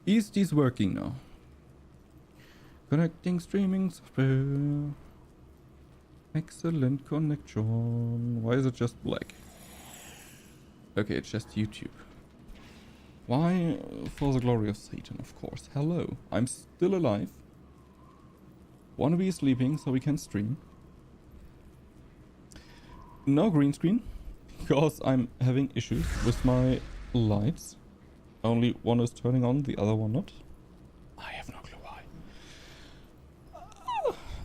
Is this working now? Connecting streaming software. Excellent connection. Why is it just black? Okay, it's just YouTube. Why? For the glory of Satan, of course. Hello, I'm still alive. Wannabe is sleeping, so we can stream. No green screen, because I'm having issues with my lights. Only one is turning on, the other one not. I have no clue why.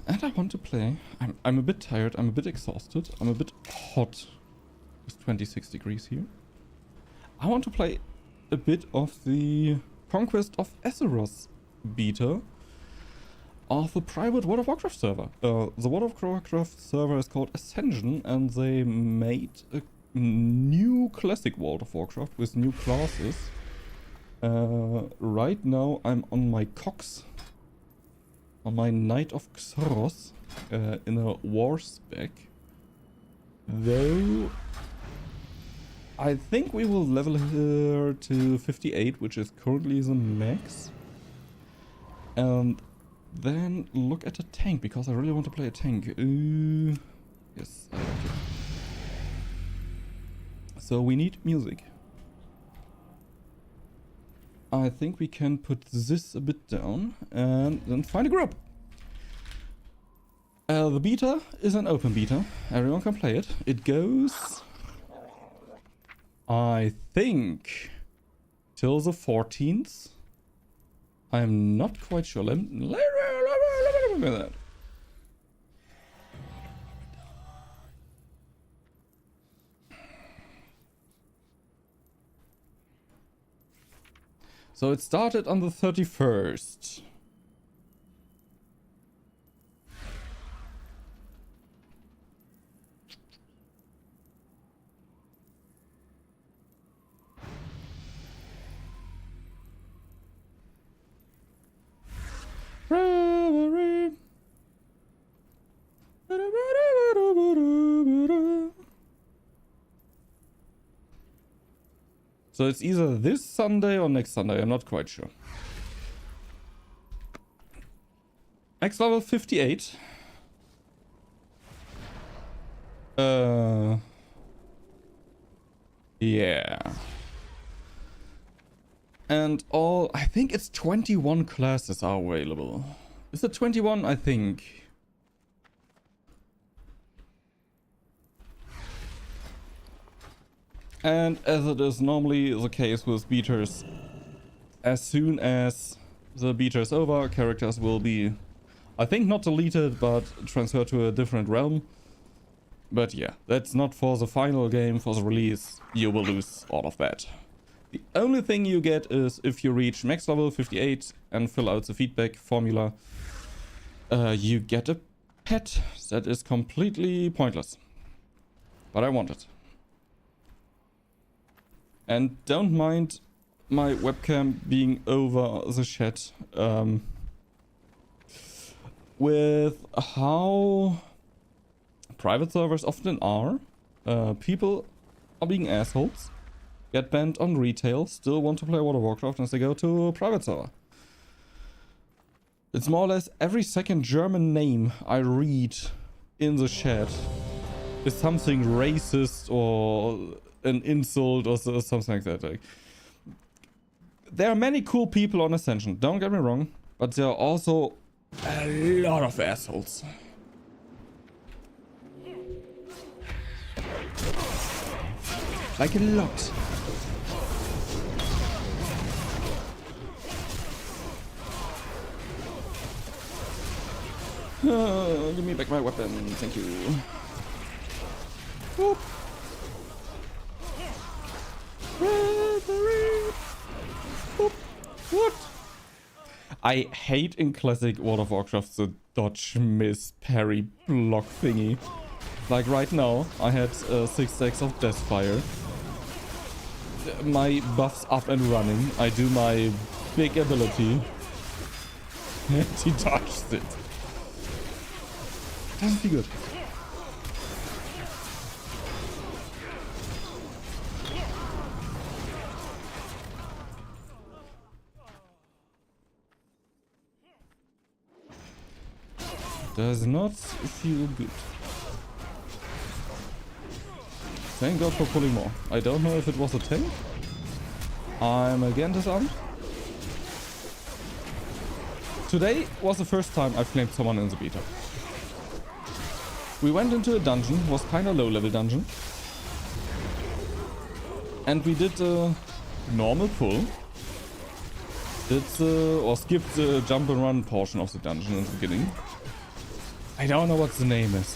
And I want to play. I'm a bit tired, I'm a bit exhausted, I'm a bit hot. It's 26 degrees here. I want to play a bit of the Conquest of Azeroth beta of the private World of Warcraft server. The World of Warcraft server is called Ascension, and they made a new classic World of Warcraft with new classes. Right now I'm on my Cox, on my Knight of Xaros, in a war spec. Though I think we will level her to 58, which is currently the max. And then look at a tank, because I really want to play a tank. Yes, I like it. So we need music. I think we can put this a bit down and then find a group. The beta is an open beta. Everyone can play it. It goes, I think, till the 14th. I'm not quite sure. Let me look at that. So it started on the 31st. So it's either this Sunday or next Sunday, I'm not quite sure. Max level 58. Yeah. And I think it's 21 classes are available. Is it 21? I think. And as it is normally the case with beaters, as soon as the beta is over, characters will be, I think, not deleted, but transferred to a different realm. But yeah, that's not for the final game, for the release. You will lose all of that. The only thing you get is if you reach max level 58 and fill out the feedback formula, you get a pet that is completely pointless. But I want it. And don't mind my webcam being over the chat. With how private servers often are, people are being assholes, get banned on retail, still want to play World of Warcraft as they go to a private server. It's more or less every second German name I read in the chat is something racist or an insult or something like that. Like, there are many cool people on Ascension, don't get me wrong, but there are also a lot of assholes. Like a lot. Give me back my weapon, thank you. Whoop. What? I hate in classic World of Warcraft the dodge, miss, parry, block thingy. Like right now, I had 6 stacks of Deathfire. My buff's up and running. I do my big ability. And he dodged it. Doesn't feel good. Does not feel good. Thank God for pulling more. I don't know if it was a tank. I'm again disarmed. Today was the first time I flamed someone in the beta. We went into a dungeon, was kinda low level dungeon. And we did a normal pull. Or skipped the jump and run portion of the dungeon in the beginning. I don't know what the name is.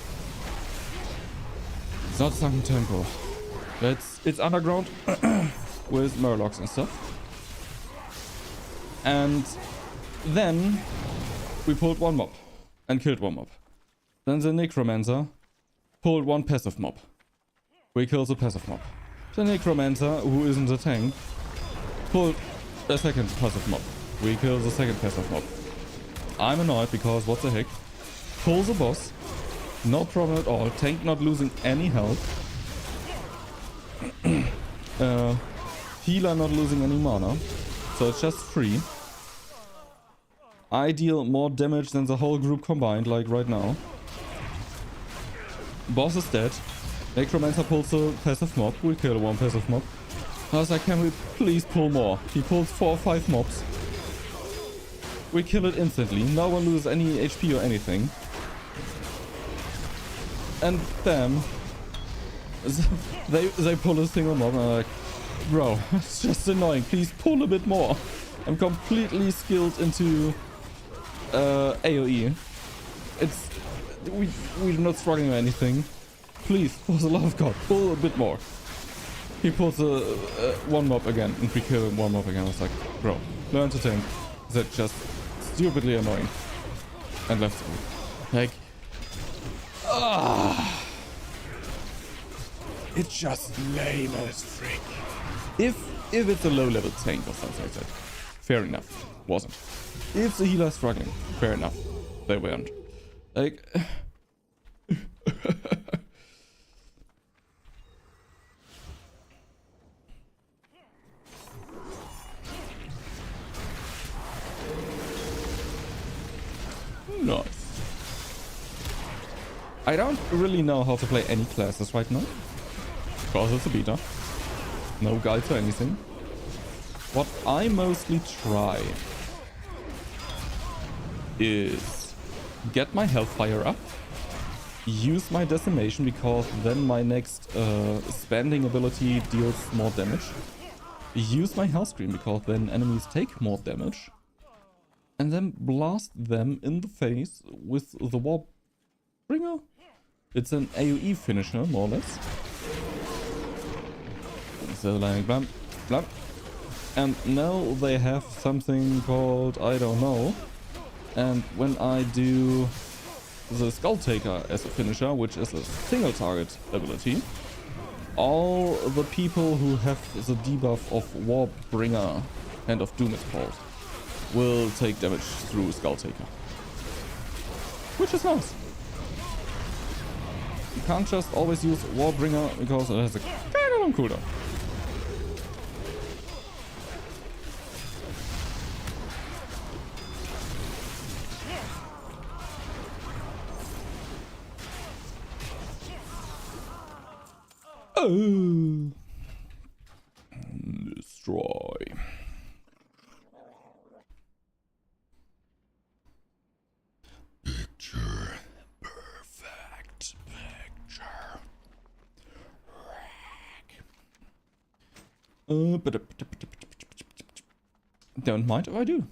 It's not Sunken Temple. It's underground with murlocs and stuff. And then we pulled one mob and killed one mob. Then the necromancer pulled one passive mob. We killed the passive mob. The necromancer, who isn't a tank, pulled a second passive mob. We killed the second passive mob. I'm annoyed because what the heck? Pull the boss. No problem at all. Tank not losing any health. Healer not losing any mana. So it's just free. I deal more damage than the whole group combined, like right now. Boss is dead. Necromancer pulls a passive mob. We kill one passive mob. I was like, can we please pull more? He pulls 4 or 5 mobs. We kill it instantly. No one loses any HP or anything. And bam. They pull a single mob and I'm like, bro, it's just annoying. Please pull a bit more. I'm completely skilled into AoE. We're not struggling or anything. Please, for the love of God, pull a bit more. He pulls one mob again and we kill one mob again. I was like, bro, learn to tank. That's just stupidly annoying. And left the group. Like, it's just lame as frick. If it's a low level tank or something like that, fair enough. Wasn't. If the healer is struggling, fair enough. They weren't. Like, nice. I don't really know how to play any classes right now. Because it's a beta. No guides or anything. What I mostly try is get my Hellfire up. Use my Decimation because then my next spending ability deals more damage. Use my Hellscream because then enemies take more damage. And then blast them in the face with the Warbringer. It's an AoE finisher, more or less. So like blam, blam. And now they have something called I don't know. And when I do the Skull Taker as a finisher, which is a single target ability, all the people who have the debuff of Warbringer, Hand of Doom it's called, will take damage through Skull Taker. Which is nice. You can't just always use Warbringer because it has a kind of long cooldown. Oh. Destroy. Picture. Perfect picture. Don't mind if I do.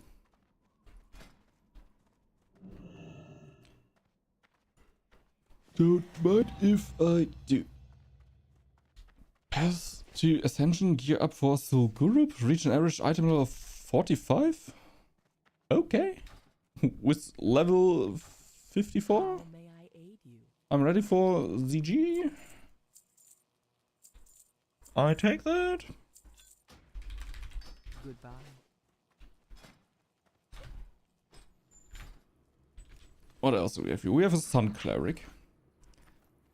Don't mind if I do. Pass to Ascension, gear up for Soul Group, reach an average item level of 45? Okay. With level 54? May I aid you? I'm ready for ZG. I take that. Goodbye. What else do we have here? We have a Sun Cleric.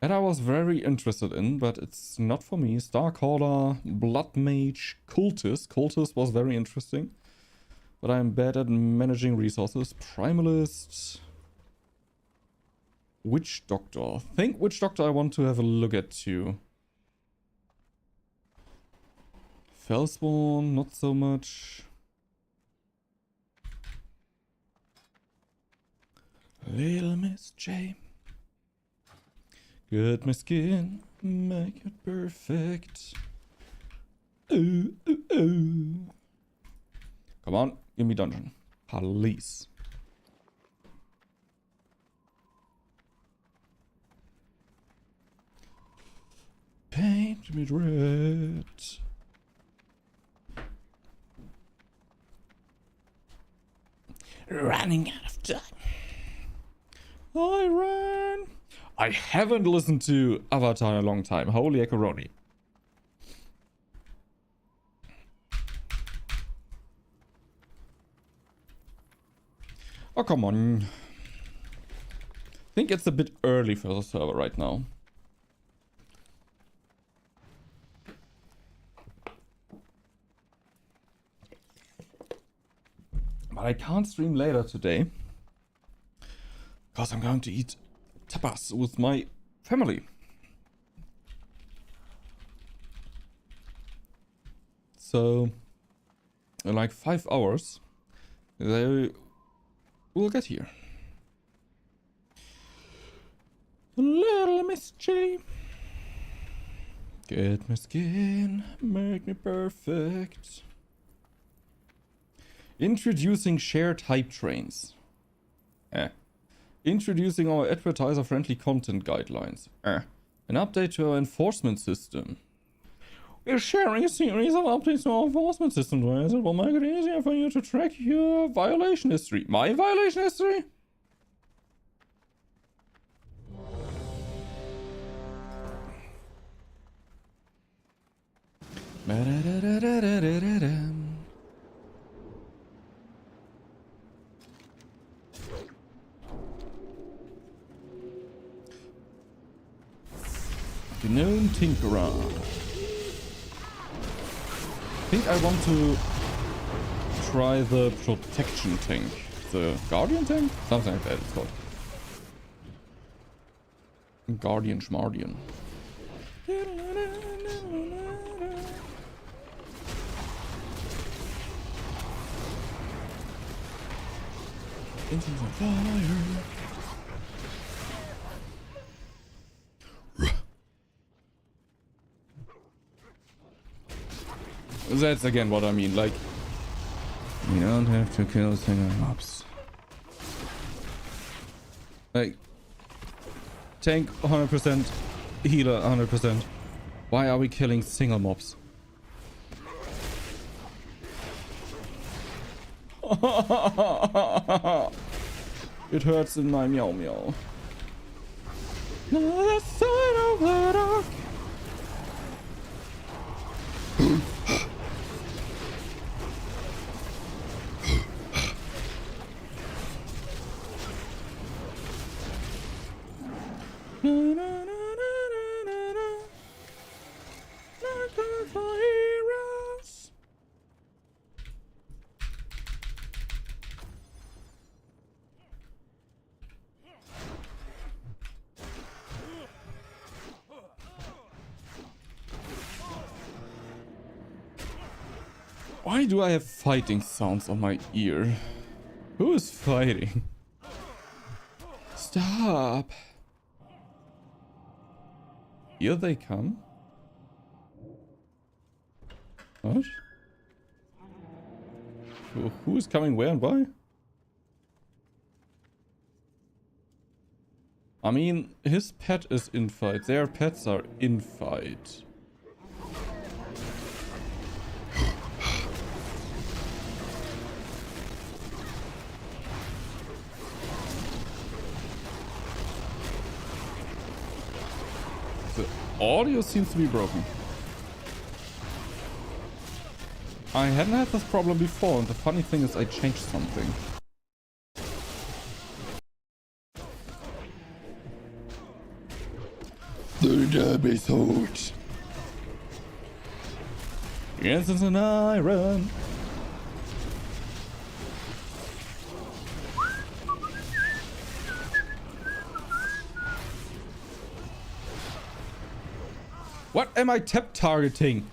That I was very interested in, but it's not for me. Starcaller, Blood Mage, Cultist. Cultist was very interesting. But I'm bad at managing resources. Primalist. Witch Doctor. Think Witch Doctor I want to have a look at too. Fellspawn, not so much. Little Miss J. Get my skin, make it perfect. Ooh, ooh, ooh. Come on, give me dungeon. Police. Paint me red. Running out of time. I ran. I haven't listened to Avatar in a long time. Holy macaroni. Oh, come on. I think it's a bit early for the server right now. But I can't stream later today. Because I'm going to eat tapas with my family. So, in like 5 hours, they will get here. Little Miss J. Get my skin, make me perfect. Introducing shared hype trains. Introducing our advertiser-friendly content guidelines. An update to our enforcement system. We're sharing a series of updates to our enforcement system today that will make it easier for you to track your violation history. My violation history? Gnome Tinkerer. I think I want to try the protection tank. The guardian tank? Something like that it's called. Guardian Schmardian. Into the fire. That's again what I mean, like, you don't have to kill single mobs. Like, tank 100%, healer 100%. Why are we killing single mobs? It hurts in my meow meow. The side of the dark. Why do I have fighting sounds on my ear? Who is fighting? Stop! Here they come? What? Who is coming where and why? I mean, his pet is in fight. Their pets are in fight. Audio seems to be broken. I hadn't had this problem before, and the funny thing is I changed something. The episode. Yes, it's an iron. What am I tap targeting?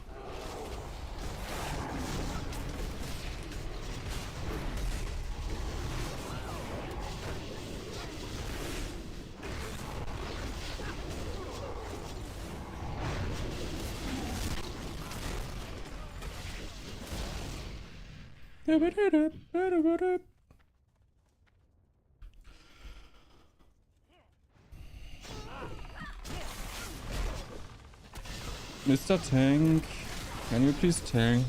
Mr. Tank, can you please tank?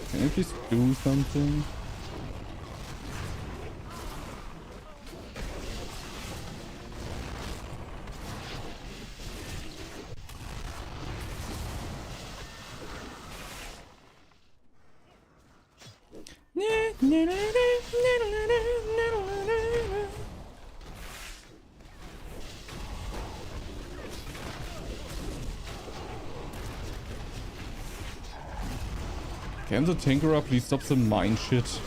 Can you please do something? Can the Tinkerer please stop the mine shit?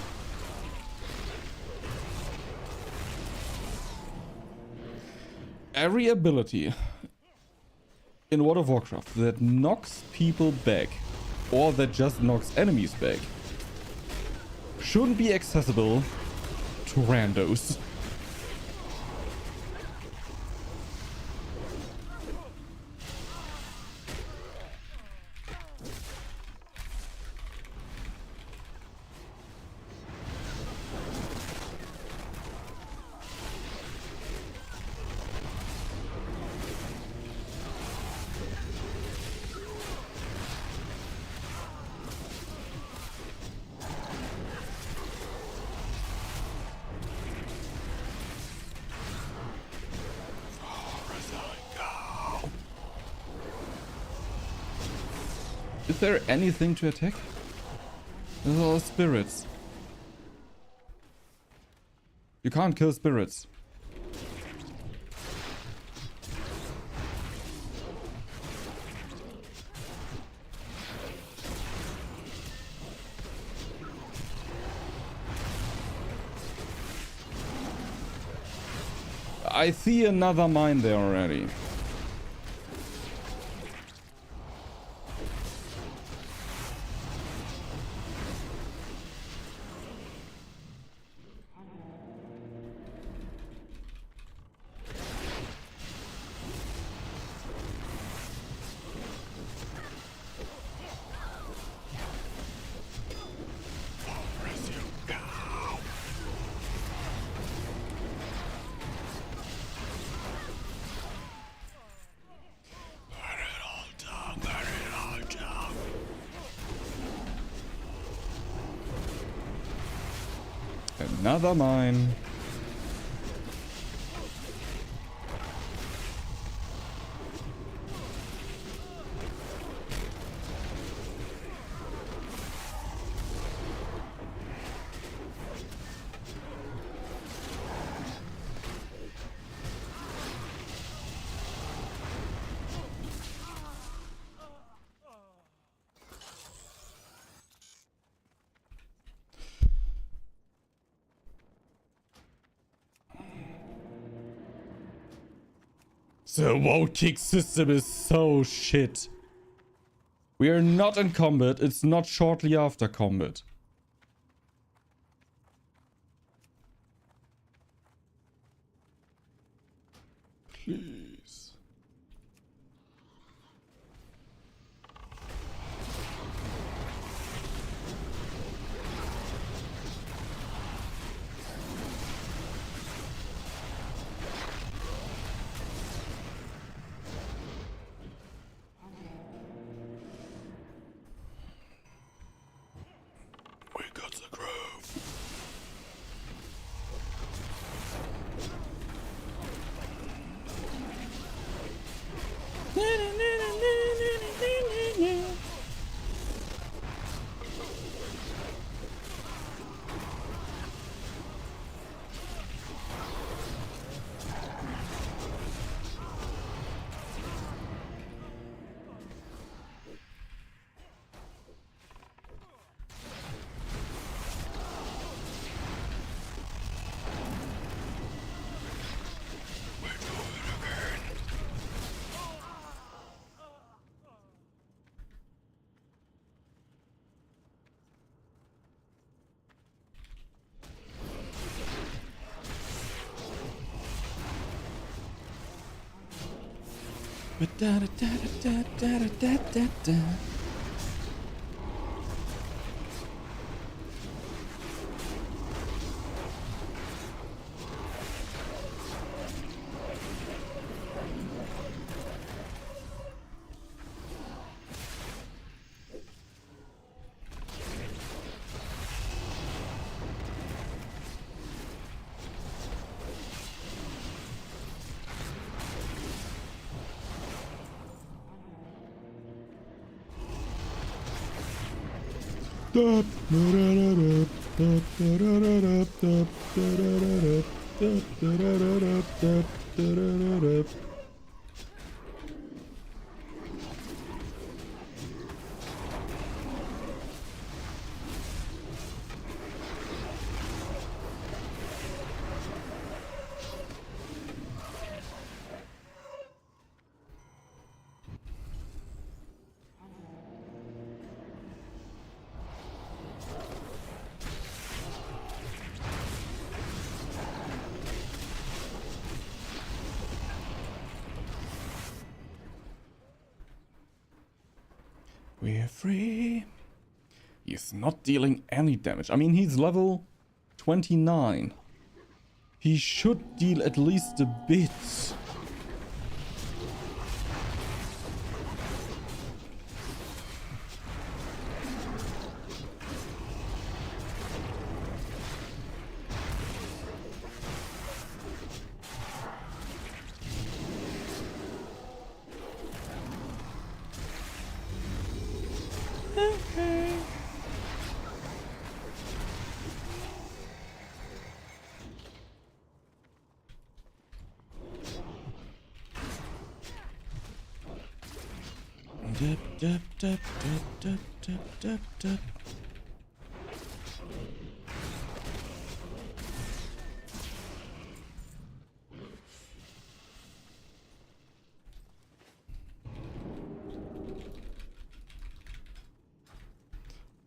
Every ability in World of Warcraft that knocks people back, or that just knocks enemies back, shouldn't be accessible to randos. Is there anything to attack? Those are all spirits. You can't kill spirits. I see another mine there already. Another mine. The vote kick system is so shit. We are not in combat. It's not shortly after combat. Please. We're free. He's not dealing any damage. I mean, he's level 29. He should deal at least a bit.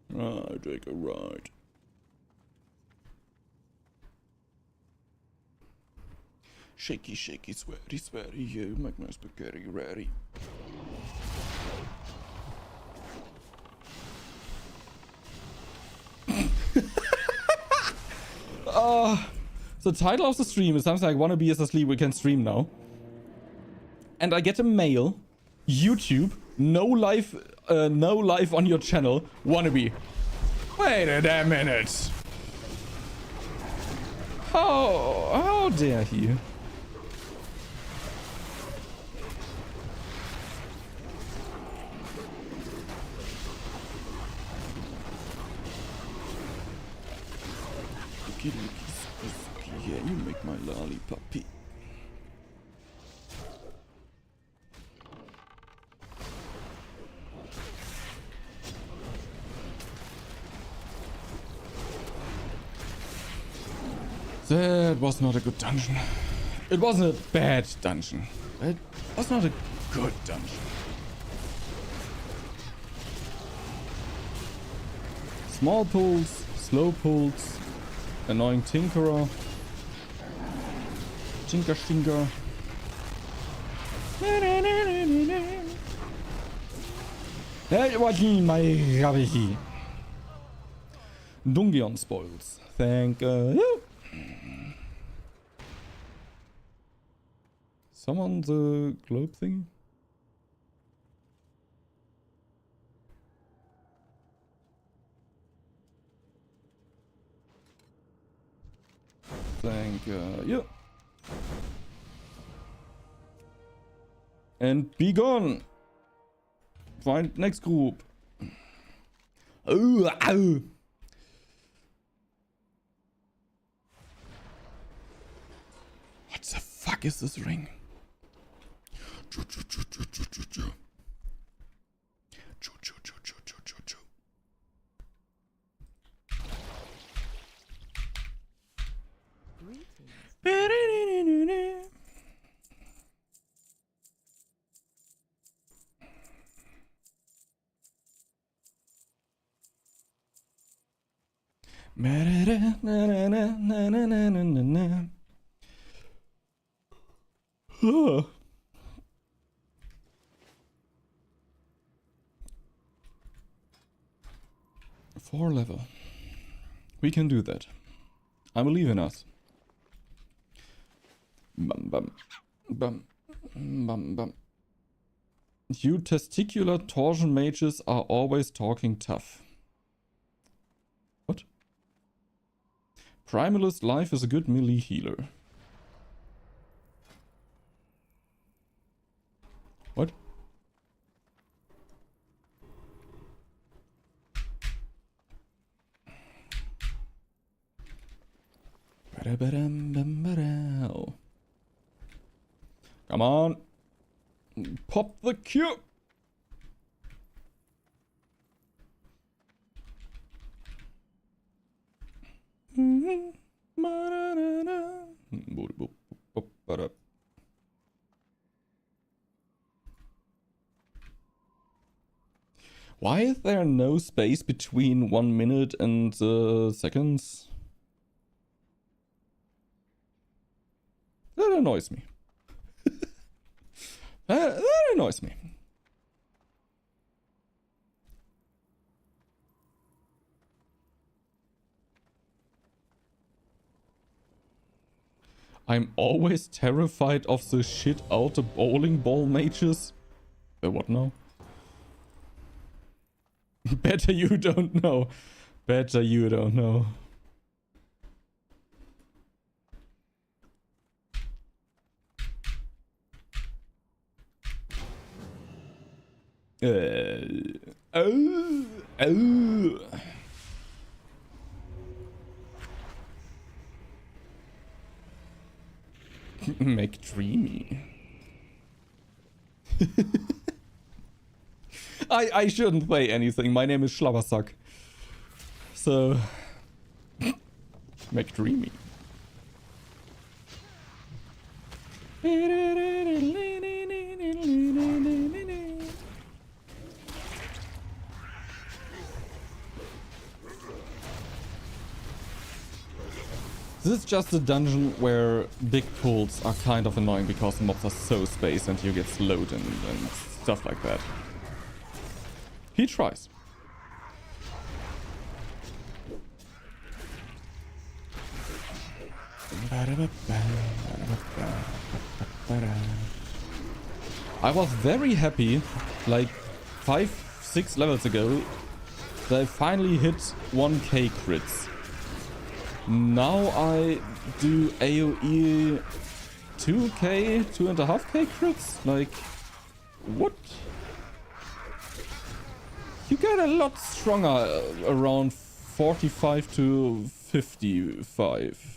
Right, take a ride. Shaky, shaky, sweaty, sweaty, you make my spaghetti ready. The title of the stream is something like Wannabe is asleep, we can stream now. And I get a mail. YouTube, no live on your channel, Wannabe. Wait a damn minute. How dare he? Yeah, you make my lollipoppy. That was not a good dungeon. It wasn't a bad dungeon. It was not a good dungeon. Small pulls, slow pulls, annoying tinkerer. Tinker stinker. That wasn't my rubbish. Dungeon spoils. Thank you. Summon the globe thing? Thank you. And be gone. Find next group. Oh, ow. What the fuck is this ring? 4 level. We can do that. I believe in us. Bum bum. Bum. Bum bum. You testicular torsion mages are always talking tough. What? Primalist life is a good melee healer. What? Come on. Pop the Q. Why is there no space between 1 minute and seconds? That annoys me. That annoys me. I'm always terrified of the shit out of bowling ball mages. What now? Better you don't know. Better you don't know. McDreamy. I shouldn't say anything. My name is Schlabbersack. So McDreamy. This is just a dungeon where big pulls are kind of annoying because the mobs are so spaced and you get slowed and stuff like that. He tries. I was very happy, like 5-6 levels ago, that I finally hit 1k crits. Now I do AoE 2k, 2.5k crits? Like, what? You get a lot stronger around 45 to 55.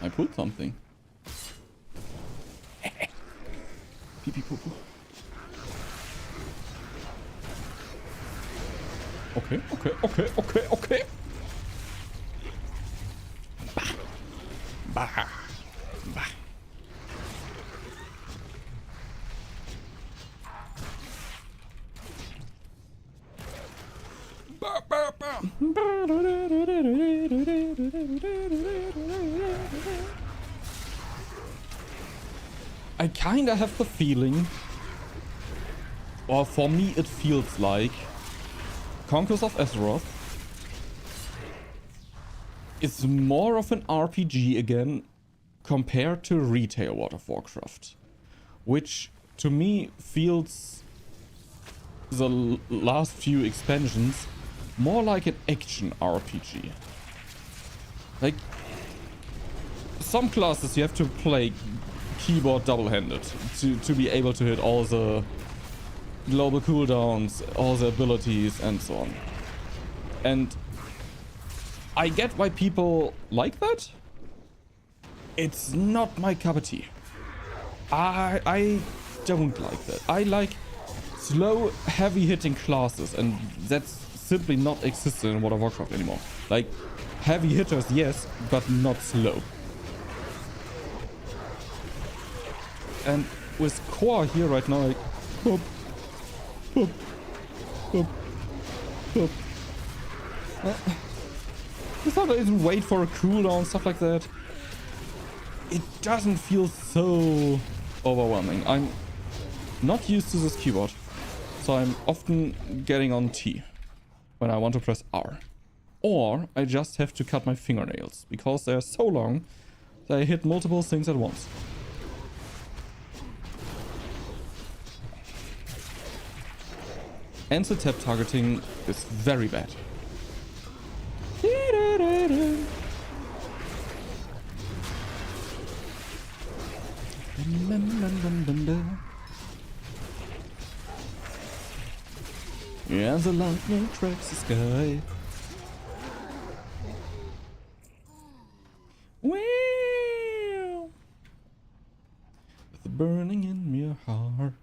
I pulled something. Pee pee poo poo. Okay. Bah. I kinda have the feeling, or for me it feels like, Conquest of Azeroth is more of an RPG again compared to retail World of Warcraft, which to me feels the last few expansions more like an action RPG. Like, some classes you have to play keyboard double-handed to be able to hit all the global cooldowns, all the abilities, and so on. And I get why people like that. It's not my cup of tea. I don't like that. I like slow, heavy-hitting classes, and that's simply not existent in World of Warcraft anymore. Like, heavy hitters, yes, but not slow. And with CoA here right now, like, boop, boop, boop, boop. You sometimes wait for a cooldown, stuff like that. It doesn't feel so overwhelming. I'm not used to this keyboard, so I'm often getting on T when I want to press R. Or I just have to cut my fingernails, because they're so long that I hit multiple things at once. And the tap targeting is very bad. Yeah, the lightning cracks the sky. Wow. With the burning in your heart.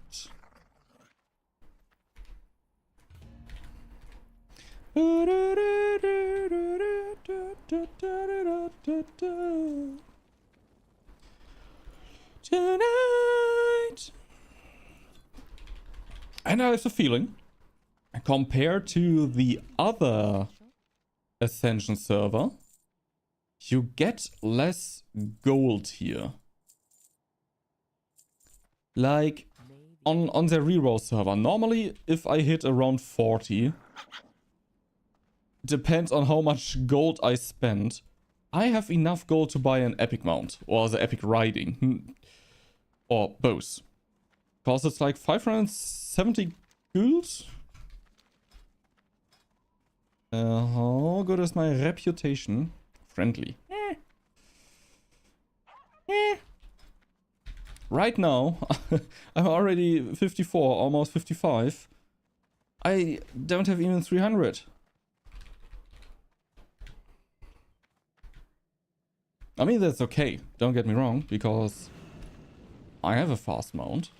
Tonight. And I have a feeling, compared to the other Ascension server, you get less gold here. Like, on the reroll server, normally if I hit around 40, depends on how much gold I spend, I have enough gold to buy an epic mount, or the epic riding, or both. Because it's like 570 gold. How good is my reputation? Friendly. Right now, I'm already 54, almost 55. I don't have even 300. I mean, that's okay, don't get me wrong, because I have a fast mount.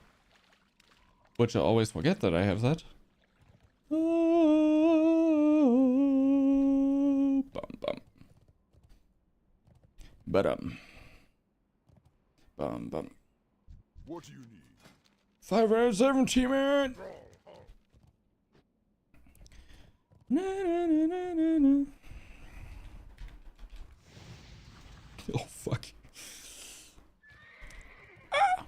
Which I always forget that I have that. Oh, bum bum. Bum bum. What do you need? 570, man! Na, na, na, na, na, na. Oh, fuck. Ah.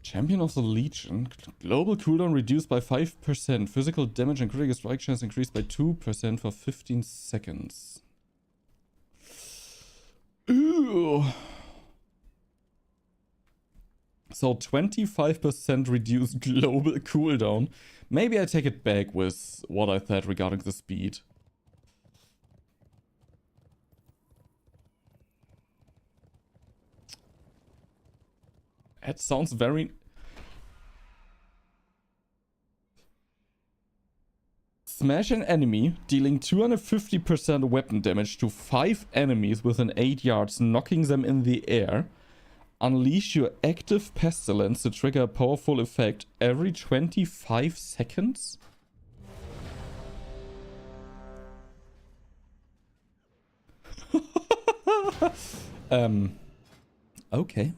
Champion of the Legion. Global cooldown reduced by 5%. Physical damage and critical strike chance increased by 2% for 15 seconds. Ooh. So 25% reduced global cooldown. Maybe I take it back with what I said regarding the speed. That sounds very... Smash an enemy, dealing 250% weapon damage to 5 enemies within 8 yards, knocking them in the air. Unleash your active pestilence to trigger a powerful effect every 25 seconds? Okay.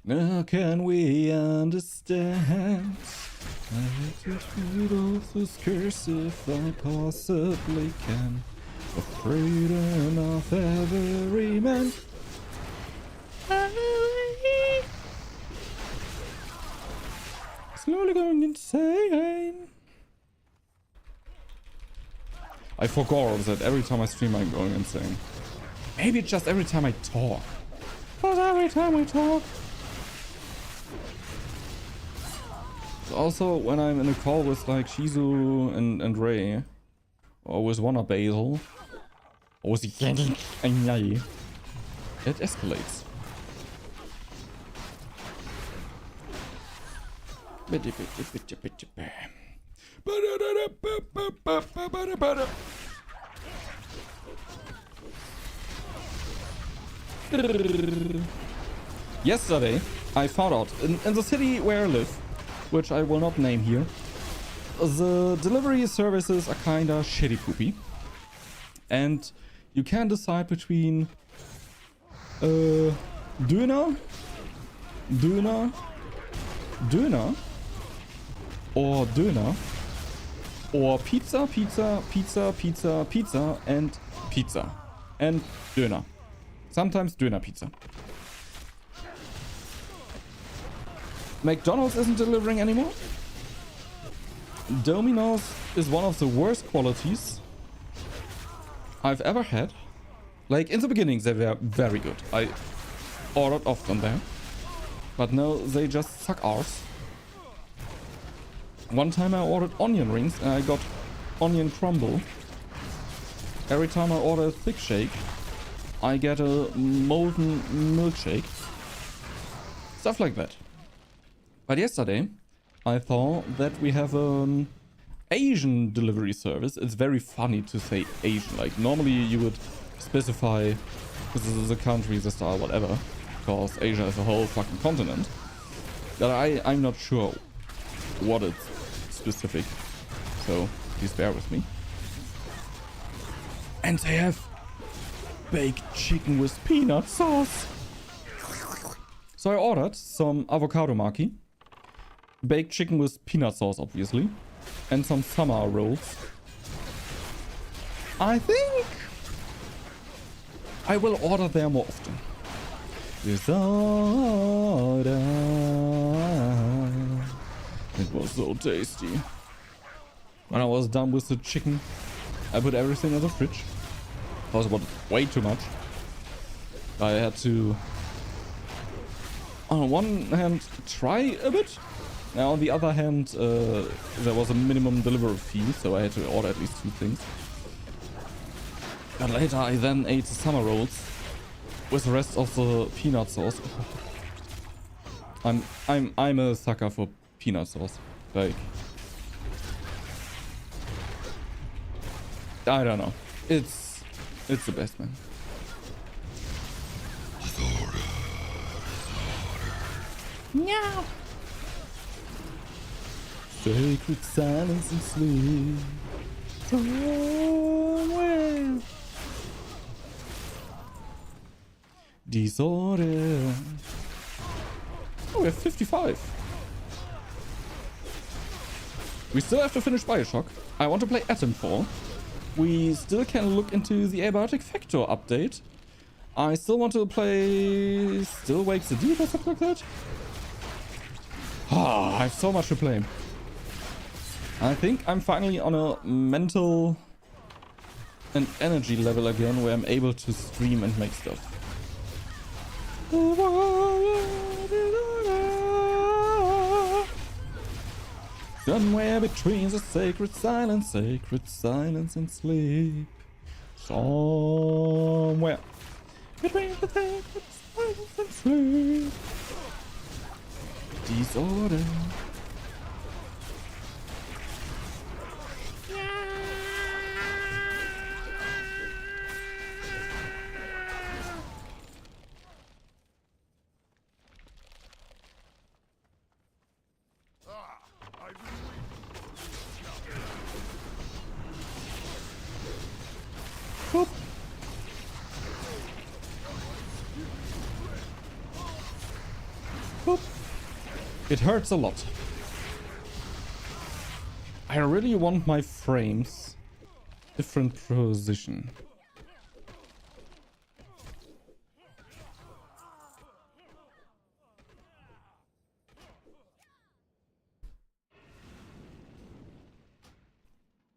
Now can we understand I hate to feed off this curse if I possibly can. Afraid enough every man. Slowly going insane. I forgot that every time I stream I'm going insane. Maybe it's just every time I talk. But every time I talk. Also when I'm in a call with like Shizu and Ray. Or with Wannabe. Or with Yannick and Yai. It escalates. Yesterday, I found out in the city where I live, which I will not name here, the delivery services are kinda shitty poopy. And you can decide between Döner, or Döner, or pizza, and pizza, and Döner. Sometimes Döner pizza. McDonald's isn't delivering anymore. Domino's is one of the worst qualities I've ever had. Like in the beginning they were very good. I ordered often there. But now they just suck arse. One time I ordered onion rings and I got onion crumble. Every time I order a thick shake, I get a molten milkshake. Stuff like that. But yesterday, I thought that we have an Asian delivery service. It's very funny to say Asian. Like normally you would specify this is the country, the style, whatever. Because Asia is a whole fucking continent. But I'm not sure what it's specific. So please bear with me. And they have baked chicken with peanut sauce. So I ordered some avocado maki. Baked chicken with peanut sauce, obviously. And some summer rolls. I think I will order there more often. This order. It was so tasty. When I was done with the chicken, I put everything in the fridge. Because it was way too much. I had to, on one hand, try a bit. Now on the other hand, there was a minimum delivery fee, so I had to order at least 2 things. And later I then ate the summer rolls with the rest of the peanut sauce. I'm a sucker for peanut sauce. Like, I don't know. It's the best, man. Yeah. Sacred silence and sleep somewhere. Disorder. Oh, we have 55. We still have to finish Bioshock. I want to play Atomfall. We still can look into the Abiotic Factor update. I still want to play Still Wakes the Deep or something like that. I have so much to play. I think I'm finally on a mental and energy level again where I'm able to stream and make stuff. Somewhere between the sacred silence and sleep. Somewhere between the sacred silence and sleep. Disorder. Boop. Boop. It hurts a lot. I really want my frames different position.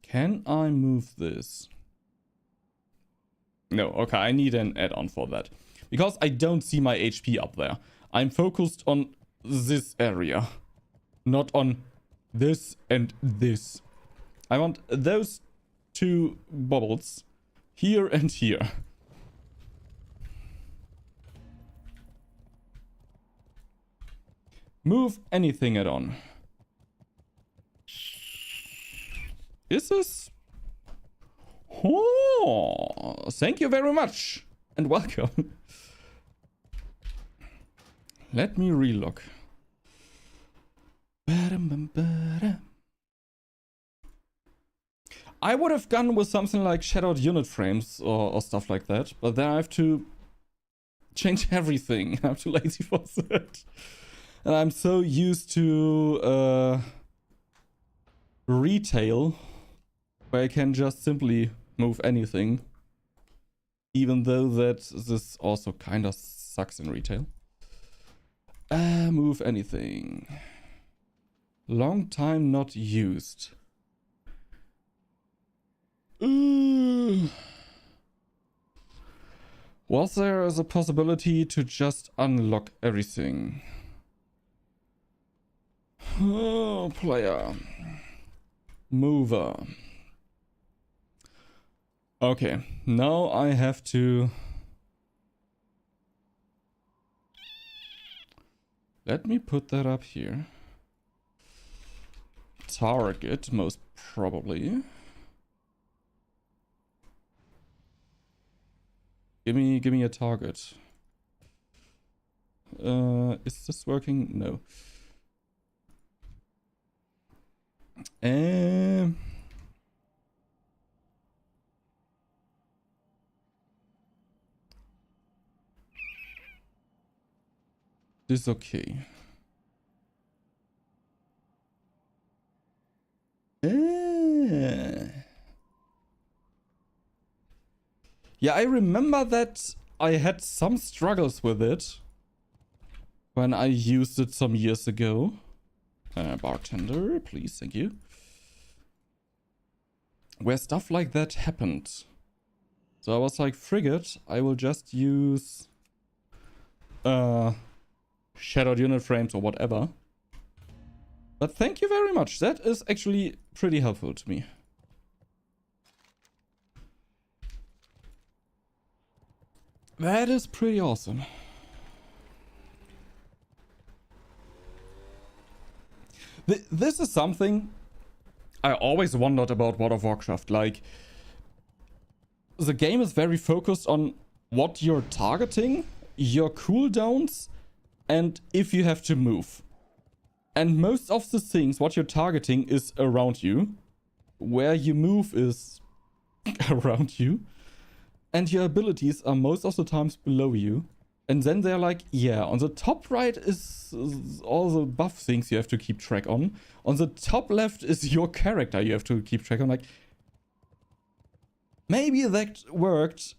Can I move this? No, okay, I need an add-on for that. Because I don't see my HP up there. I'm focused on this area. Not on this and this. I want those two bubbles. Here and here. Move anything add-on. Is this? Oh, thank you very much. And welcome. Let me relook. I would have gone with something like shadowed unit frames or stuff like that, but then I have to change everything. I'm too lazy for that. And I'm so used to retail, where I can just simply move anything. Even though that this also kind of sucks in retail. Move anything. Long time not used. Was there a possibility to just unlock everything? Oh, player. Mover. Okay, now I have to... Let me put that up here. Target, most probably. Give me a target. Is this working? No. This is okay. Yeah, I remember that I had some struggles with it when I used it some years ago. Bartender, please, thank you. Where stuff like that happened. So I was like, frigate, I will just use shadowed unit frames or whatever. But thank you very much. That is actually pretty helpful to me. That is pretty awesome. This is something I always wondered about World of Warcraft. Like, the game is very focused on what you're targeting, your cooldowns, and if you have to move. And most of the things, what you're targeting is around you. Where you move is around you. And your abilities are most of the times below you. And then they're like, yeah, on the top right is all the buff things you have to keep track on. On the top left is your character you have to keep track on. Like, maybe that worked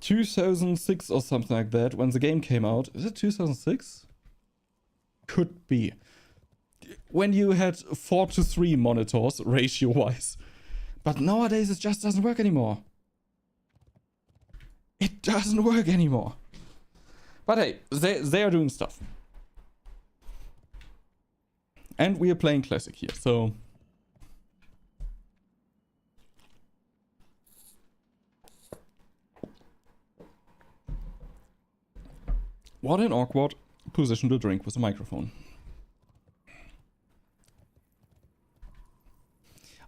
2006 or something like that when the game came out. Is it 2006? Could be. When you had 4:3 monitors, ratio-wise. But nowadays it just doesn't work anymore. It doesn't work anymore. But hey, they are doing stuff. And we are playing Classic here, so... What an awkward position to drink with a microphone.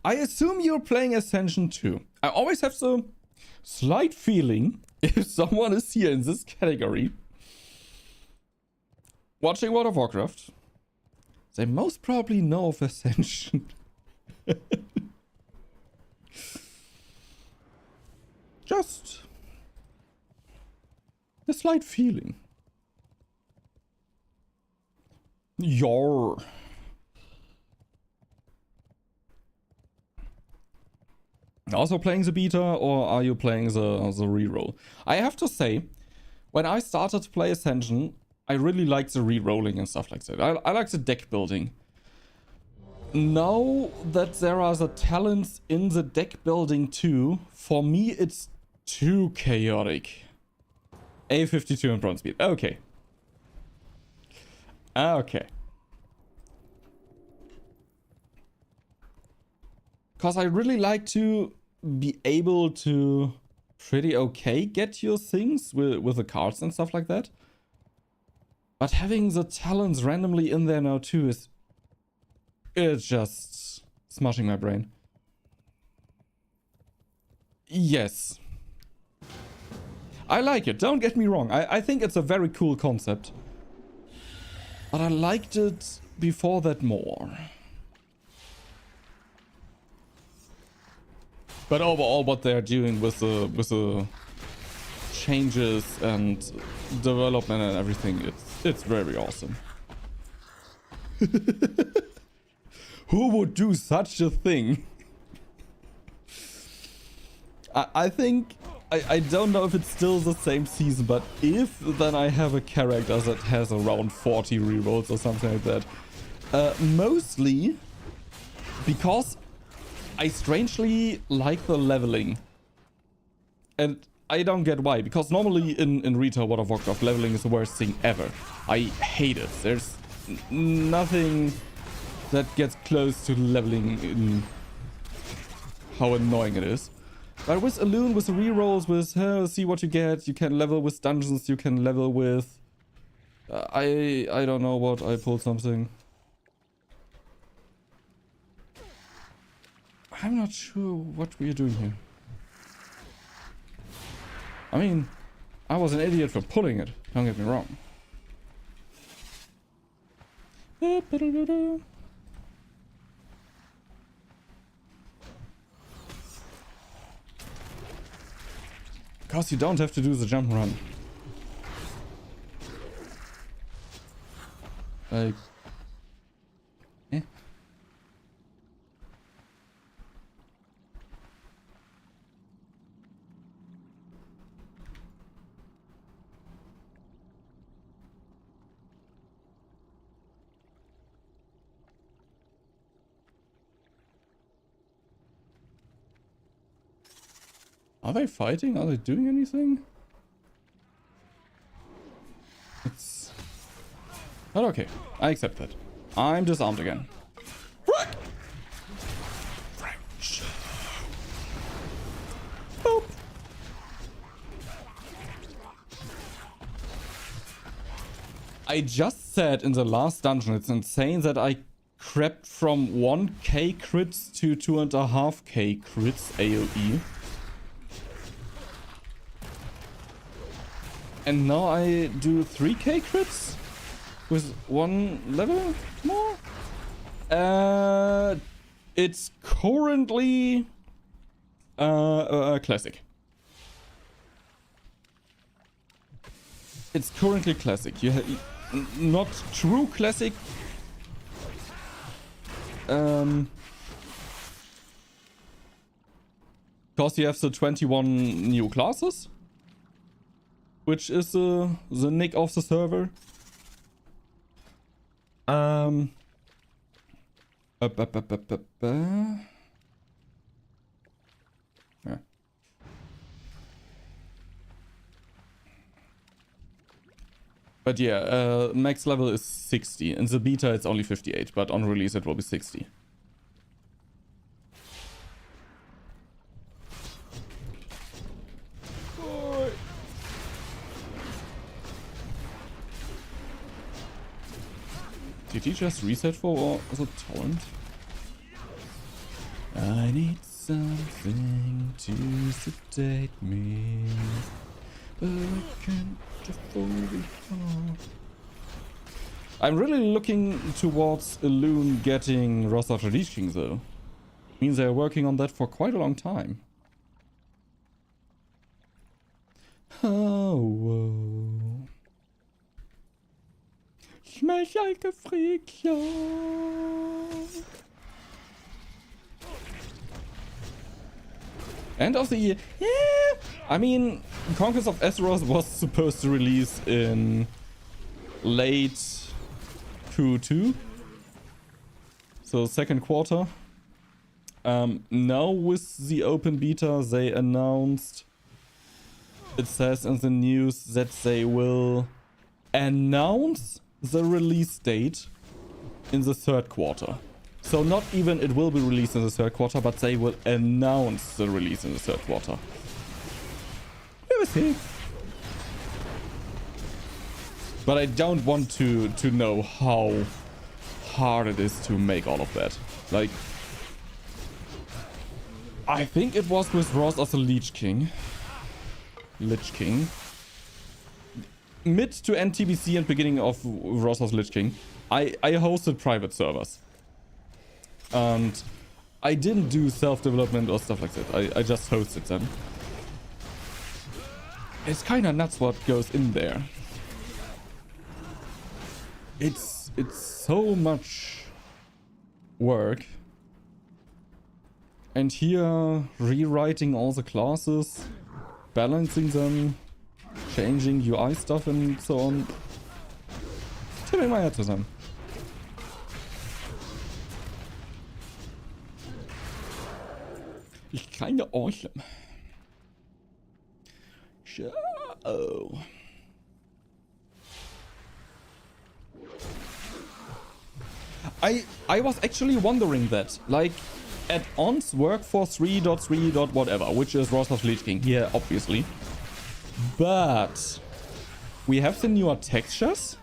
I assume you're playing Ascension 2. I always have the slight feeling, if someone is here in this category, watching World of Warcraft, they most probably know of Ascension. Just a slight feeling. Yor. Also playing the beta, or are you playing the reroll? I have to say, when I started to play Ascension, I really liked the rerolling and stuff like that. I like the deck building. Now that there are the talents in the deck building too, for me it's too chaotic. A52 and bronze speed. Okay. Okay. Because I really like to be able to pretty okay get your things with the cards and stuff like that. But having the talents randomly in there now too is... It's just smushing my brain. Yes. I like it, don't get me wrong. I think it's a very cool concept. But I liked it before that more. But overall, what they're doing with the changes and development and everything, it's very awesome. Who would do such a thing? I think I don't know if it's still the same season, but if, then I have a character that has around 40 rerolls or something like that. Mostly because I strangely like the leveling. And I don't get why, because normally in Retail World of Warcraft, leveling is the worst thing ever. I hate it. There's nothing that gets close to leveling in how annoying it is. But with Elune, with the rerolls, with see what you get, you can level with dungeons, you can level with... I don't know what, I pulled something. I'm not sure what we're doing here. I mean, I was an idiot for pulling it, don't get me wrong. Because you don't have to do the jump and run. Like... Eh? Are they fighting? Are they doing anything? It's... But okay, I accept that. I'm disarmed again. Boop. I just said in the last dungeon, it's insane that I crept from 1k crits to 2.5k crits AoE. And now I do 3k crits with one level more? It's currently classic. It's currently classic. Not true classic. Because you have the 21 new classes, which is the nick of the server. Yeah. But yeah, max level is 60. In the beta it's only 58, but on release it will be 60. Did he just reset for the torrent? I need something to sedate me, but I can't afford it all. I'm really looking towards Elune getting Wrath of the Lich King though. Means they're working on that for quite a long time. Oh, whoa. Smash like a freak, yo. End of the year. Yeah. I mean, Conquest of Azeroth was supposed to release in late Q2. So second quarter. Now with the open beta, they announced, it says in the news that they will announce the release date in the third quarter. So not even it will be released in the third quarter, but they will announce the release in the third quarter. We will see. But I don't want to know how hard it is to make all of that. Like, I think it was with Wrath of the Lich King. Mid to end TBC and beginning of Wrath of the Lich King, I hosted private servers. And I didn't do self-development or stuff like that. I just hosted them. It's kind of nuts what goes in there. It's so much work. And here, rewriting all the classes, balancing them, changing UI stuff and so on. Tipping my head to them. It's kinda awesome. So. I was actually wondering that, like, add-ons work for 3.3. whatever, which is Wrath of the Lich King. Yeah, obviously. But we have the newer textures.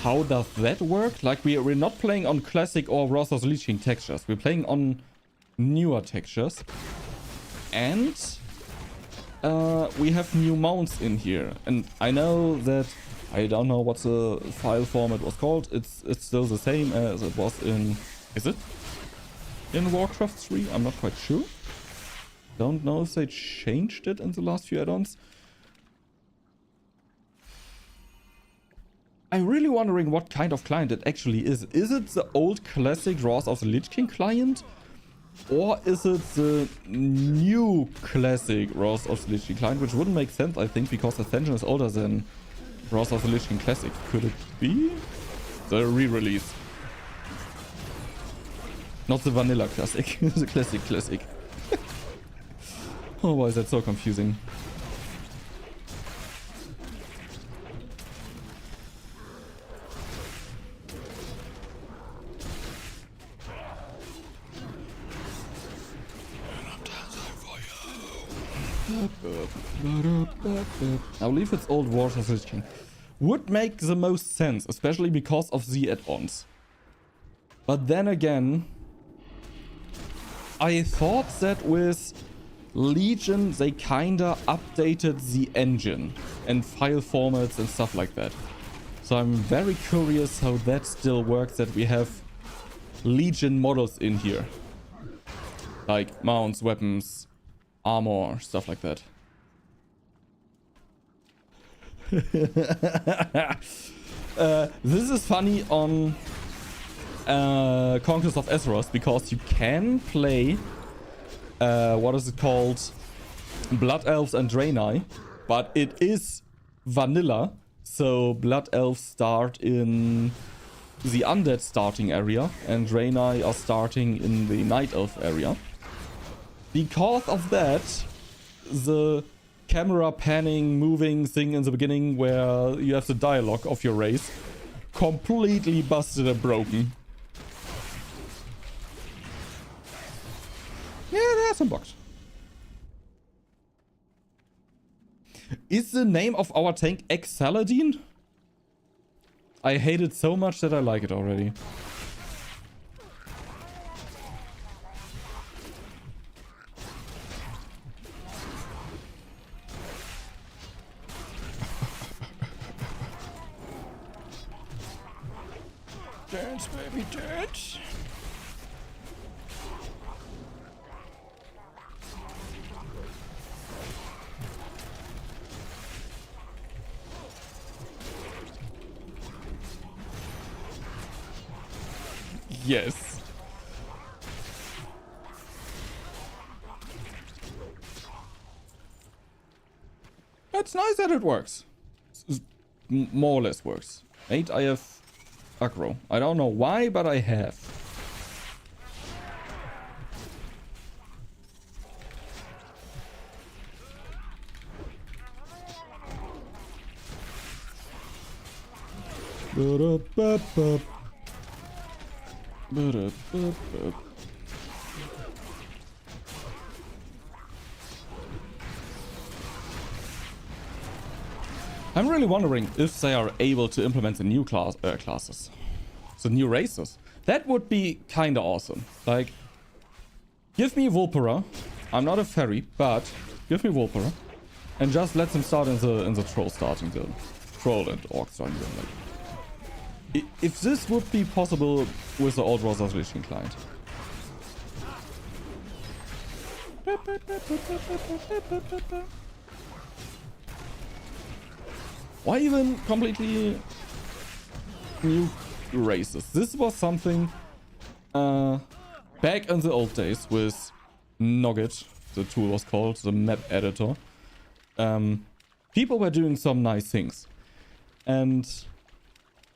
How does that work? Like, we're not playing on classic or Wrath of the Lich King textures. We're playing on newer textures. And we have new mounts in here. And I know that, I don't know what the file format was called. It's still the same as it was in... Is it? In Warcraft 3? I'm not quite sure. Don't know if they changed it in the last few add-ons. I'm really wondering what kind of client it actually is. Is it the old classic Wrath of the Lich King client? Or is it the new classic Wrath of the Lich King client? Which wouldn't make sense, I think, because Ascension is older than Wrath of the Lich King Classic. Could it be? The re-release. Not the vanilla classic. The classic. Oh, why is that so confusing? I believe it's old Wars of the Lich King. Would make the most sense, especially because of the add-ons. But then again, I thought that with Legion they kinda updated the engine and file formats and stuff like that. So I'm very curious how that still works, that we have Legion models in here. Like mounts, weapons, armor, stuff like that. This is funny on Conquest of Azeroth, because you can play what is it called, Blood Elves and Draenei, but it is vanilla, so Blood Elves start in the Undead starting area and Draenei are starting in the Night Elf area. Because of that, the camera panning, moving thing in the beginning where you have the dialogue of your race completely busted and broken. Yeah, there are some bugs. Is the name of our tank X-Saladin? I hate it so much that I like it already. Dance, baby, dance. Yes. It's nice that it works. More or less works. 8, I have aggro. I don't know why, but I have. I'm really wondering if they are able to implement the new classes. The new races. That would be kinda awesome. Like, give me Vulpera. I'm not a fairy, but give me Vulpera. And just let them start in the troll starting zone. Troll and orc starting zone. Like, if this would be possible with the old Rosa Lichen client. Why even completely new races? This was something back in the old days with Nugget, the tool was called, the map editor. People were doing some nice things. And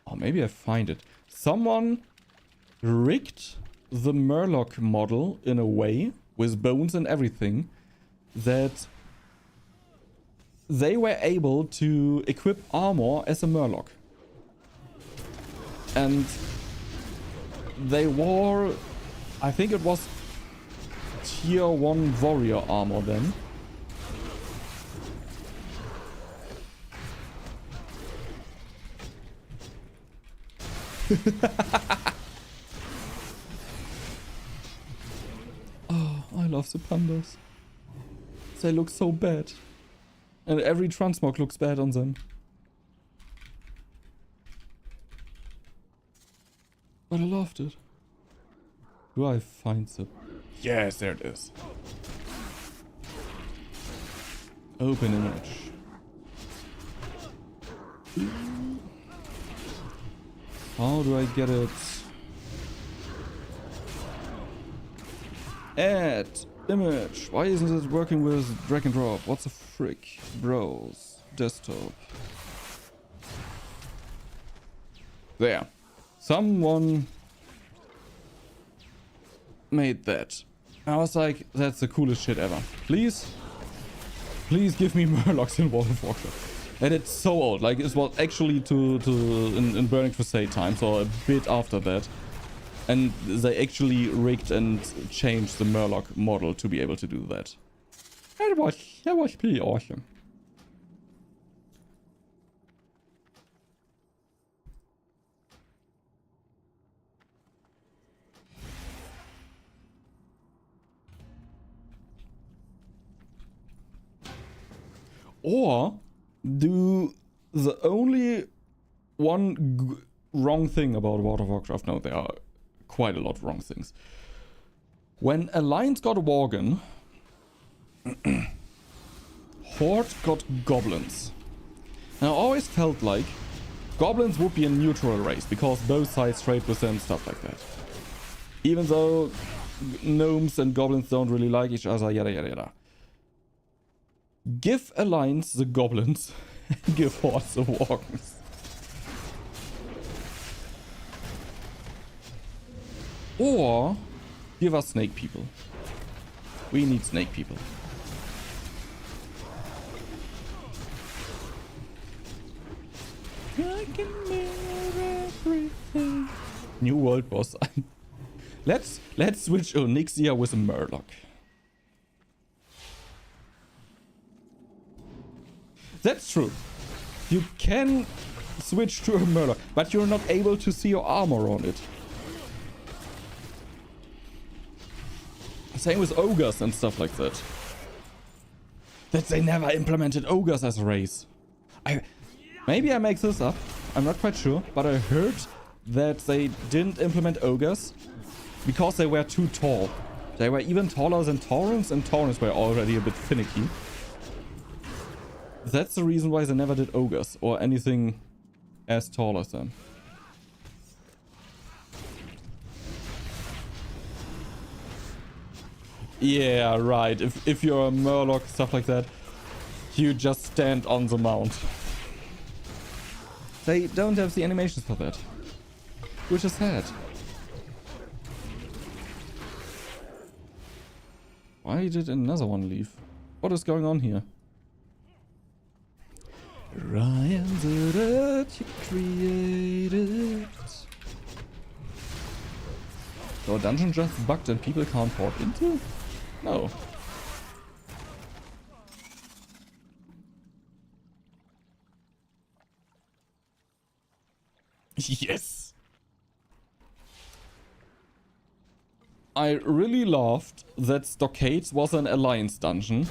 oh, maybe I find it. Someone rigged the Murloc model in a way with bones and everything that they were able to equip armor as a Murloc. And they wore, I think it was tier 1 warrior armor then. Oh, I love the pandas. They look so bad. And every transmog looks bad on them. But I loved it. Do I find it? Yes, there it is. Open image. How do I get it? Add image. Why isn't it working with drag and drop? What's the frick? Browse. Desktop. There. Someone made that. I was like, that's the coolest shit ever. Please? Please give me Murlocs in World of Warcraft. And it's so old. Like, it was actually in Burning Crusade times, or a bit after that. And they actually rigged and changed the Murloc model to be able to do that. That was pretty awesome. Or do the only one wrong thing about World of Warcraft? No, there are quite a lot of wrong things. When Alliance got a Worgen, Horde got Goblins. And I always felt like Goblins would be a neutral race because both sides trade with them, stuff like that. Even though gnomes and goblins don't really like each other, yada yada yada. Give Alliance the Goblins and give Horde the Worgens. Or give us snake people. We need snake people. I can mirror everything. New world boss. Let's switch Onyxia with a Murloc. That's true. You can switch to a Murloc, but you're not able to see your armor on it. Same with ogres and stuff like that. That they never implemented ogres as a race. Maybe I make this up. I'm not quite sure, but I heard that they didn't implement ogres because they were too tall. They were even taller than Taurens, and Taurens were already a bit finicky. That's the reason why they never did ogres or anything as tall as them. Yeah, right. If you're a Murloc, stuff like that, You just stand on the mount. They don't have the animations for that, which is sad. Why did another one leave? What is going on here? Ryan, the dirt you created. So a dungeon just bugged and people can't port into? No. Yes! I really loved that Stockades was an alliance dungeon.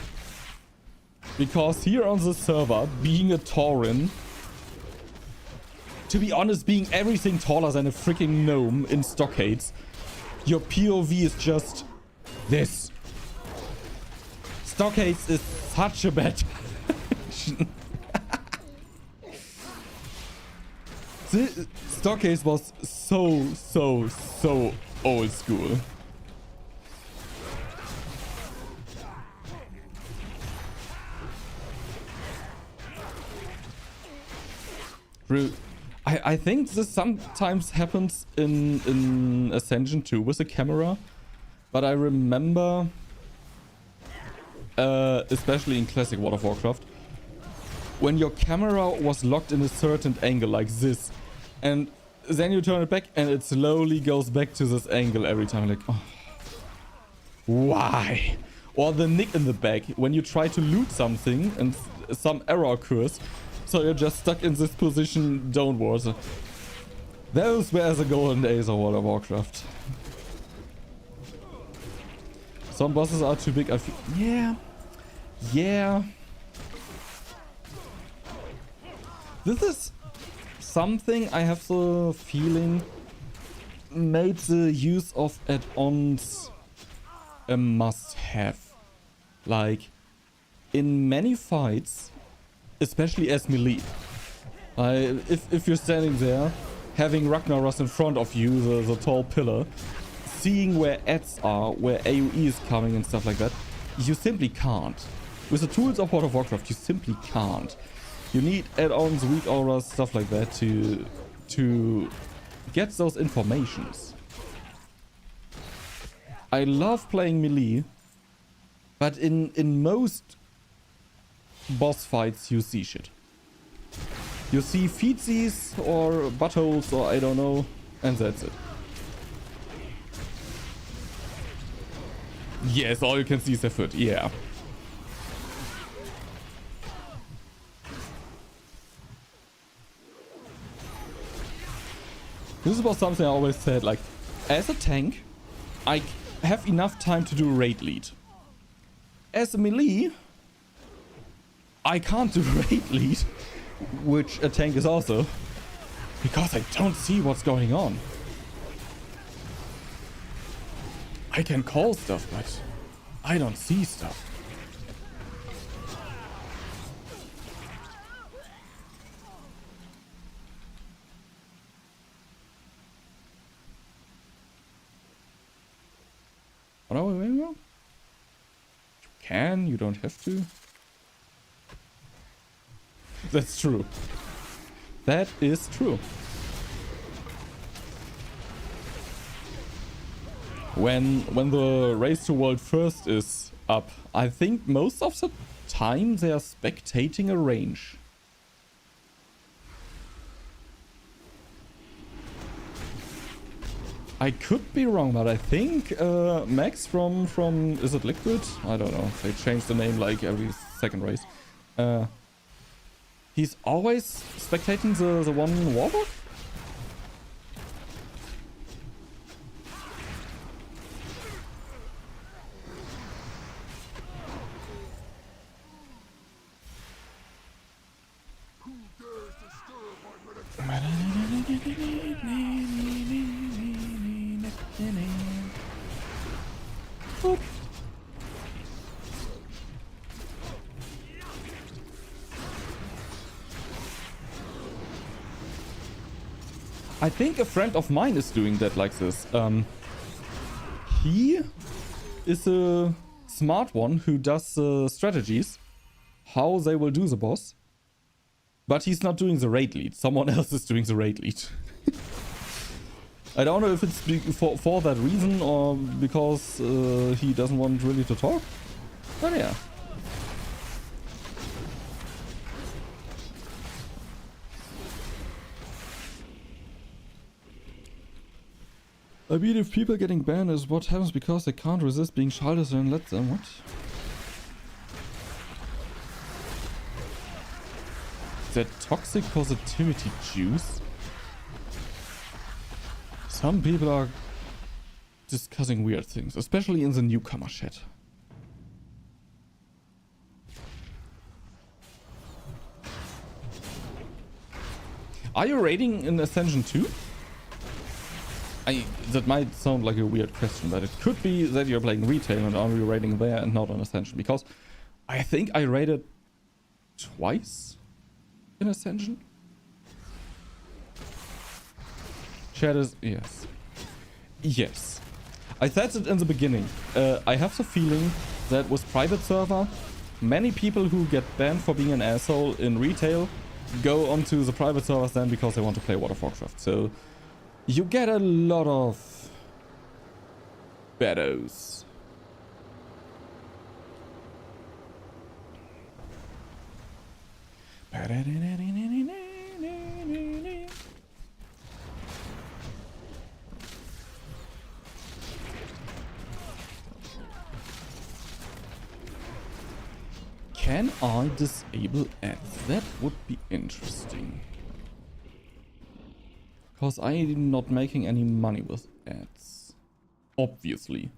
Because here on the server, being a Tauren, to be honest, being everything taller than a freaking gnome in Stockades, your POV is just this. Stockades is such a bad Stockades was so old school. I think this sometimes happens in Ascension too with the camera, but I remember, especially in classic World of Warcraft, when your camera was locked in a certain angle like this, and then you turn it back and it slowly goes back to this angle every time, like, oh, why? Or the nick in the back, when you try to loot something and some error occurs, so you're just stuck in this position downwards. Those were the golden days of World of Warcraft. Some bosses are too big, I feel. Yeah. This is something I have the feeling made the use of add-ons a must-have. Like, in many fights, especially as melee, if you're standing there, having Ragnaros in front of you, the tall pillar, seeing where adds are, where AoE is coming and stuff like that, you simply can't. With the tools of World of Warcraft, you simply can't. You need add-ons, weak auras, stuff like that to get those informations. I love playing melee, but in most boss fights you see shit. You see feetsies or buttholes or I don't know, and that's it. Yes, all you can see is their foot, yeah. This was something I always said, like, as a tank, I have enough time to do raid lead. As a melee, I can't do raid lead, which a tank is also, because I don't see what's going on. I can call stuff, but I don't see stuff. What are we doing now? You can, you don't have to. That's true. That is true. When the race to world first is up, I think most of the time they are spectating a range. I could be wrong, but I think Max from is it Liquid? I don't know. They change the name like every second race. He's always spectating the one Warlock? Who dares disturb my meditation? I think a friend of mine is doing that like this. He is a smart one who does strategies. how they will do the boss. But he's not doing the raid lead. Someone else is doing the raid lead. I don't know if it's for that reason or because he doesn't want really to talk. But yeah. I mean, if people getting banned is what happens because they can't resist being childish and let them, what? That toxic positivity juice? Some people are discussing weird things, especially in the newcomer chat. Are you raiding in Ascension 2? That might sound like a weird question, but it could be that you're playing retail and only raiding there and not on Ascension, because I think I raided twice in Ascension. Chat is yes. Yes. I said it in the beginning. I have the feeling that with private server, many people who get banned for being an asshole in retail go onto the private servers then because they want to play World of Warcraft. So you get a lot of beddos. Can I disable ads? That would be interesting. Because I'm not making any money with ads. Obviously.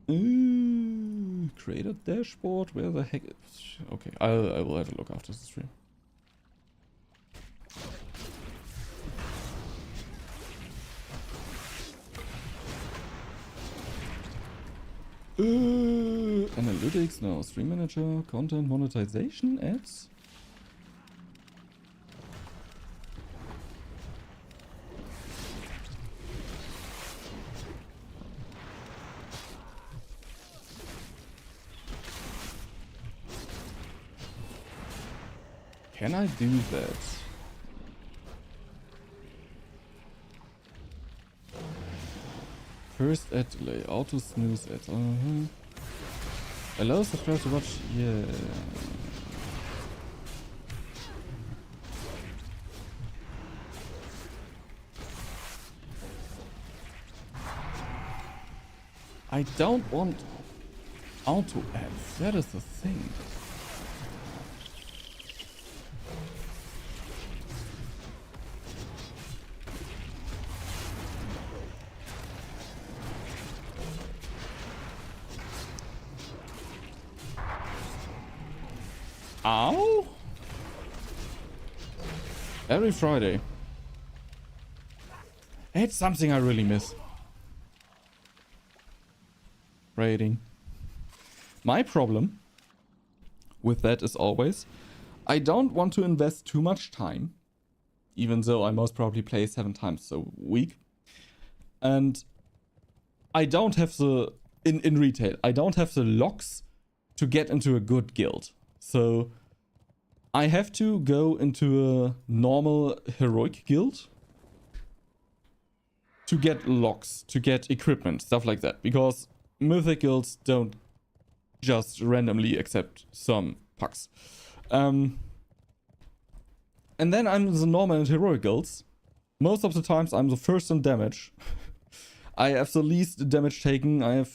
Create a dashboard? Where the heck is... Okay, I will have a look after the stream. Analytics, no. Stream manager, content monetization, ads. Can I do that? First ad delay, auto snooze ads. Allow subscribers to watch. Yeah. I don't want auto ads. That is the thing. Ow! Every Friday. It's something I really miss. Raiding. My problem with that is always, I don't want to invest too much time, even though I most probably play 7 times a week. And I don't have the, in retail, I don't have the locks to get into a good guild. So I have to go into a normal heroic guild to get locks, to get equipment, stuff like that. Because mythic guilds don't just randomly accept some pucks. And then I'm the normal and heroic guilds. Most of the times I'm the first in damage. I have the least damage taken, I have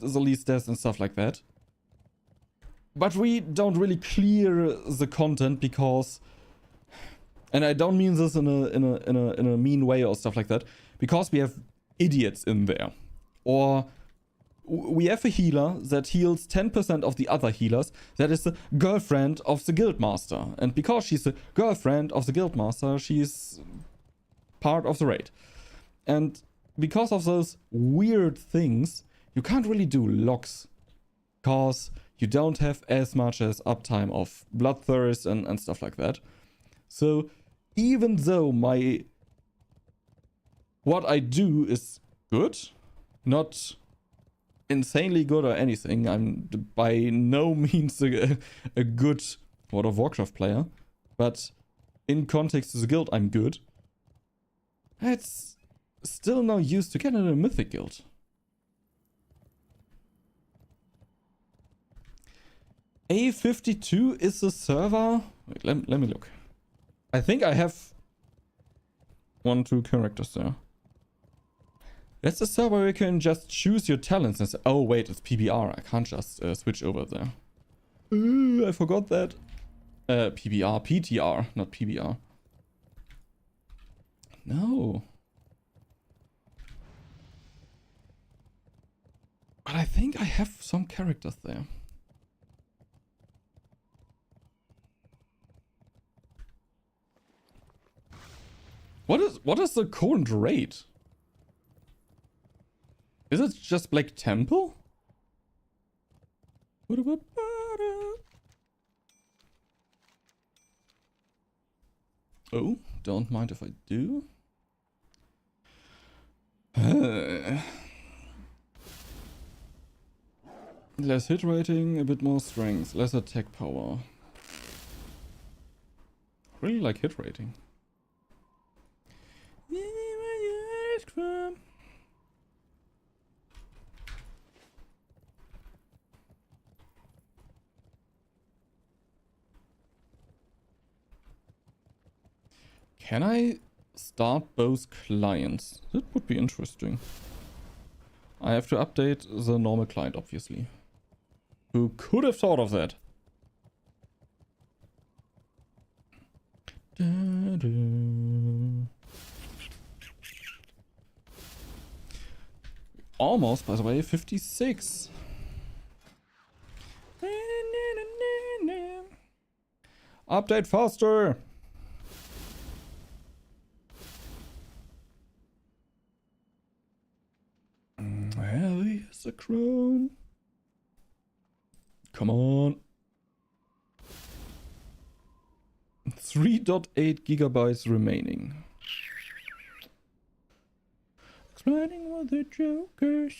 the least deaths and stuff like that. But we don't really clear the content because, and I don't mean this in a mean way or stuff like that, because we have idiots in there, or we have a healer that heals 10% of the other healers. That is the girlfriend of the guildmaster, and because she's the girlfriend of the guildmaster, she's part of the raid. And because of those weird things, you can't really do locks, because you don't have as much as uptime of bloodthirst and stuff like that. So even though what I do is good, not insanely good or anything. I'm by no means a good World of Warcraft player, but in context to the guild, I'm good. It's still no use to get in a mythic guild. A52 is the server. Wait, let me look. I think I have 2 characters there. That's the server where you can just choose your talents and say, oh wait, it's PBR. I can't just switch over there. I forgot that. PBR, PTR, not PBR. No. But I think I have some characters there. What is the current rate? Is it just Black Temple? Oh, don't mind if I do. Less hit rating, a bit more strength, less attack power. Really like hit rating. Can I start both clients? That would be interesting. I have to update the normal client, obviously. Who could have thought of that? Almost, by the way, 56. Update faster! Here's the crown. Come on. 3.8 gigabytes remaining. Explaining what the jokers.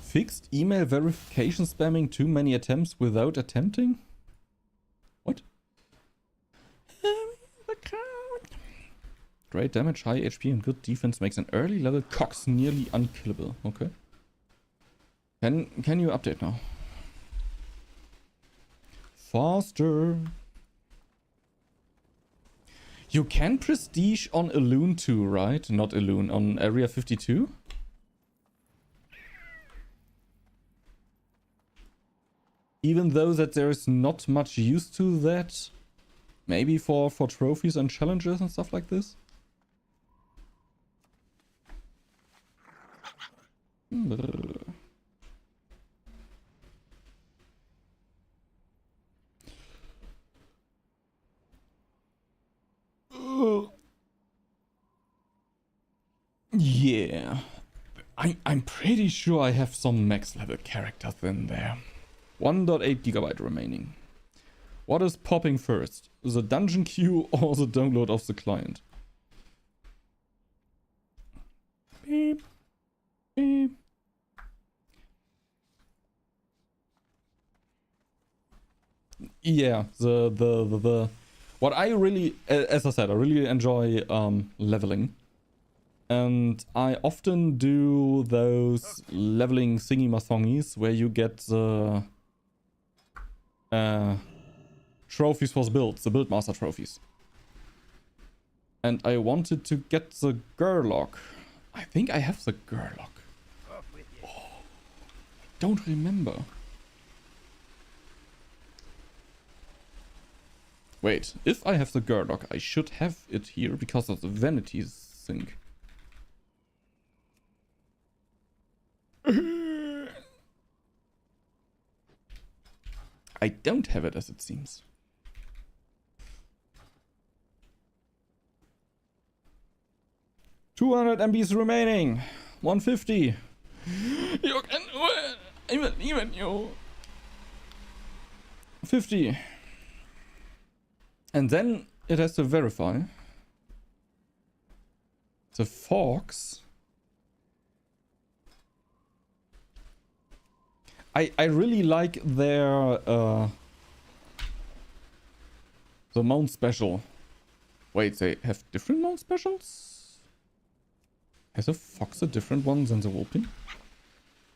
Fixed email verification spamming too many attempts without attempting? What? Great damage, high HP and good defense makes an early level Cox nearly unkillable. Okay. Can you update now? Faster. You can prestige on Elune too, right? Not Elune, on Area 52? Even though that there is not much use to that. Maybe for trophies and challenges and stuff like this. Yeah. I'm pretty sure I have some max level characters in there. 1.8 gigabyte remaining. What is popping first? The dungeon queue or the download of the client? Beep. Beep. Yeah, the what I really, as I said, I really enjoy leveling. And I often do those leveling thingy-mathongies where you get the trophies for the build master trophies. And I wanted to get the Gerlock. I think I have the Gerlock. Oh, I don't remember. Wait, if I have the Gerlock, I should have it here because of the vanity thing. I don't have it as it seems. $200 MBs remaining. 150. You can do it. Even you. 50. And then it has to verify. The fox. I really like their the mount special. Wait, they have different mount specials? Has a fox a different one than the wolfing?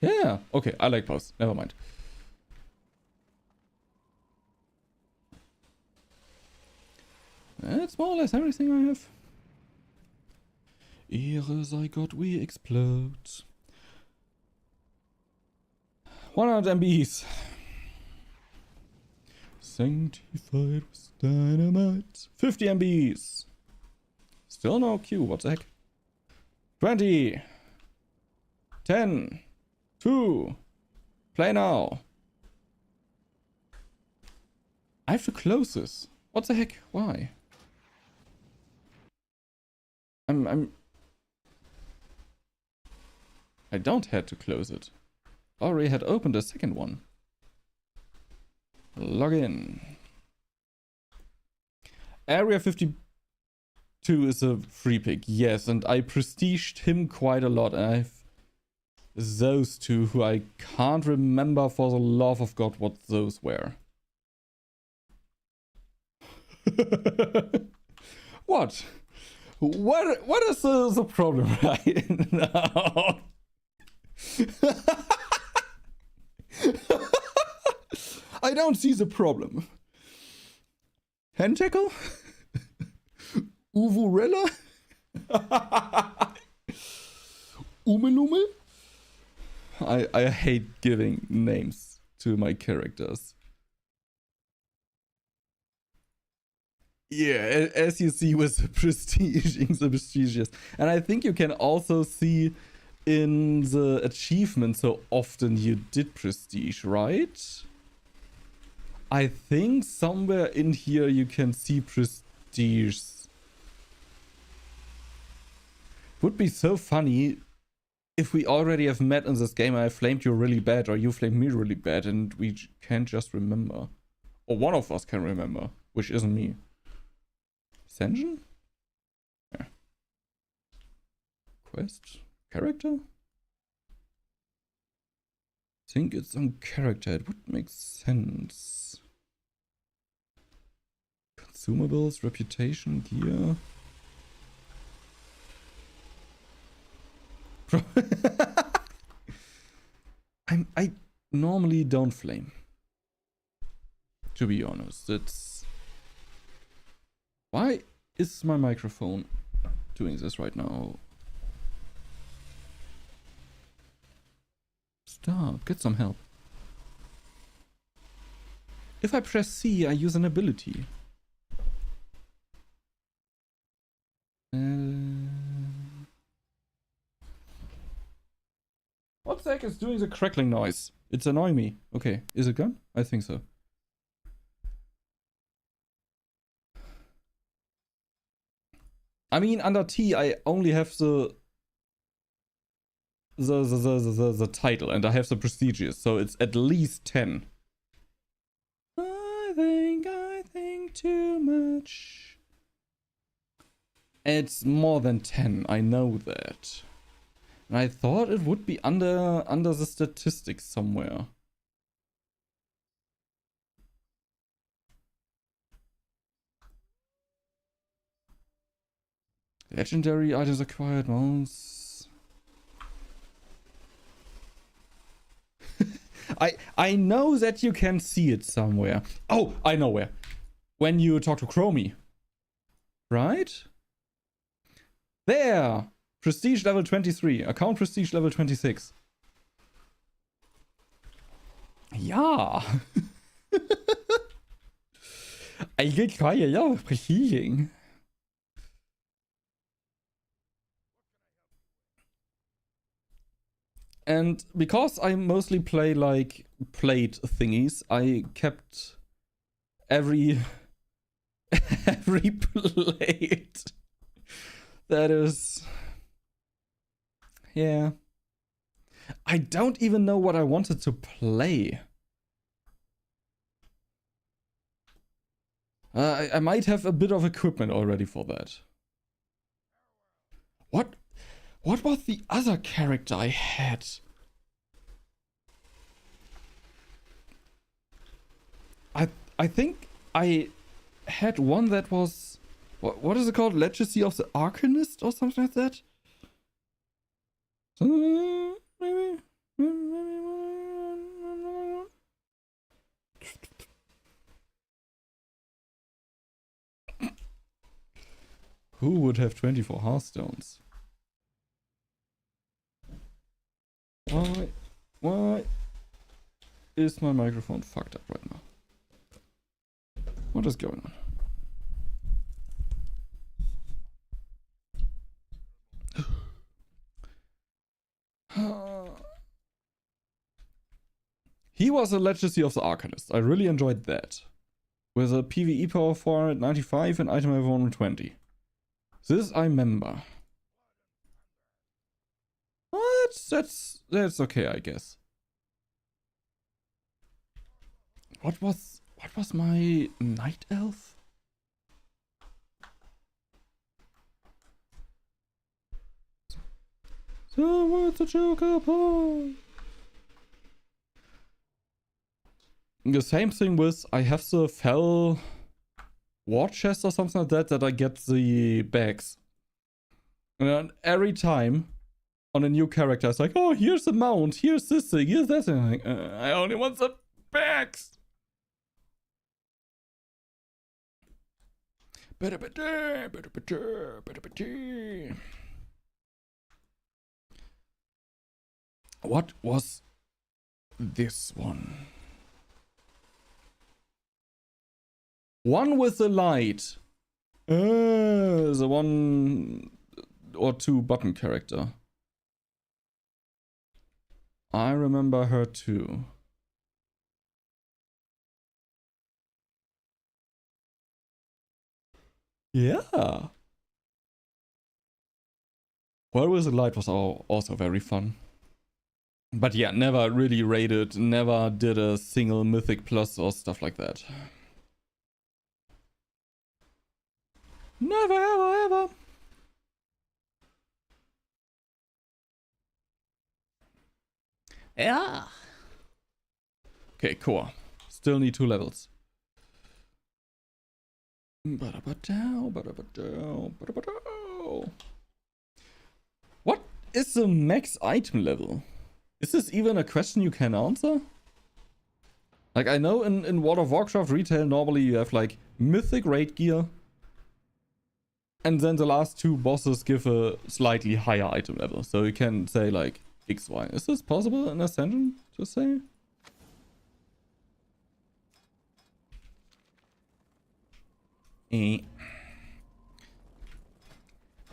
Yeah, okay, I like both. Never mind. That's more or less everything I have. Ehre sei Gott, we explode. 100 MBs. Sanctified with dynamite. 50 MBs. Still no queue, what the heck? 20. 10. 2. Play now. I have to close this. What the heck? Why? I don't have to close it. Already had opened a second one. Log in. Area 52 is a free pick, yes, and I prestiged him quite a lot. And I have those two who I can't remember for the love of God what those were. What? What is the problem right now? I don't see the problem. Hentacle? Uvurella? Umelumel? I hate giving names to my characters. Yeah, as you see with the prestiging the prestigious. And I think you can also see in the achievement so often you did prestige, right? I think somewhere in here you can see prestige. Would be so funny if we already have met in this game and I flamed you really bad or you flamed me really bad and we can't just remember. Or one of us can remember, which isn't me. Ascension? Yeah. Quest? Character? I think it's on character. It would make sense. Consumables, reputation, gear. I normally don't flame. To be honest, it's... Why is my microphone doing this right now? Stop, get some help. If I press C, I use an ability. What the heck is doing the crackling noise? It's annoying me. Okay, is it gone? I think so. I mean, under T, I only have the title, and I have the prestigious, so it's at least 10. I think too much. It's more than 10, I know that. And I thought it would be under the statistics somewhere. Legendary items acquired once. I know that you can see it somewhere. Oh, I know where. When you talk to Chromie. Right? There! Prestige level 23. Account prestige level 26. Ja! I get quite a lot of prestiging. And because I mostly play like plate thingies, I kept every plate that is, yeah. I don't even know what I wanted to play. I might have a bit of equipment already for that. What was the other character I had? I think I had one that was... What is it called? Legacy of the Arcanist or something like that? Maybe? Who would have 24 Hearthstones? Why is my microphone fucked up right now? What is going on? He was a Legacy of the Arcanist. I really enjoyed that. With a PvE power of 495 and item level 120. This I remember. What? That's okay, I guess. What was my Night Elf? So what's a joke upon? The same thing with, I have the fell war chest or something like that I get the bags. And then every time on a new character, it's like, oh, here's the mount, here's this thing, here's that thing. Like, I only want the bags. What was this one? One with the light. The 1 or 2 button character. I remember her too. Yeah. Well, with the light was also very fun. But yeah, never really raided, never did a single Mythic Plus or stuff like that. Never, ever, ever. Yeah. Okay, cool. Still need 2 levels. What is the max item level? Is this even a question you can answer? Like, I know in World of Warcraft retail, normally you have like mythic raid gear. And then the last 2 bosses give a slightly higher item level. So you can say like XY. Is this possible in Ascension to say?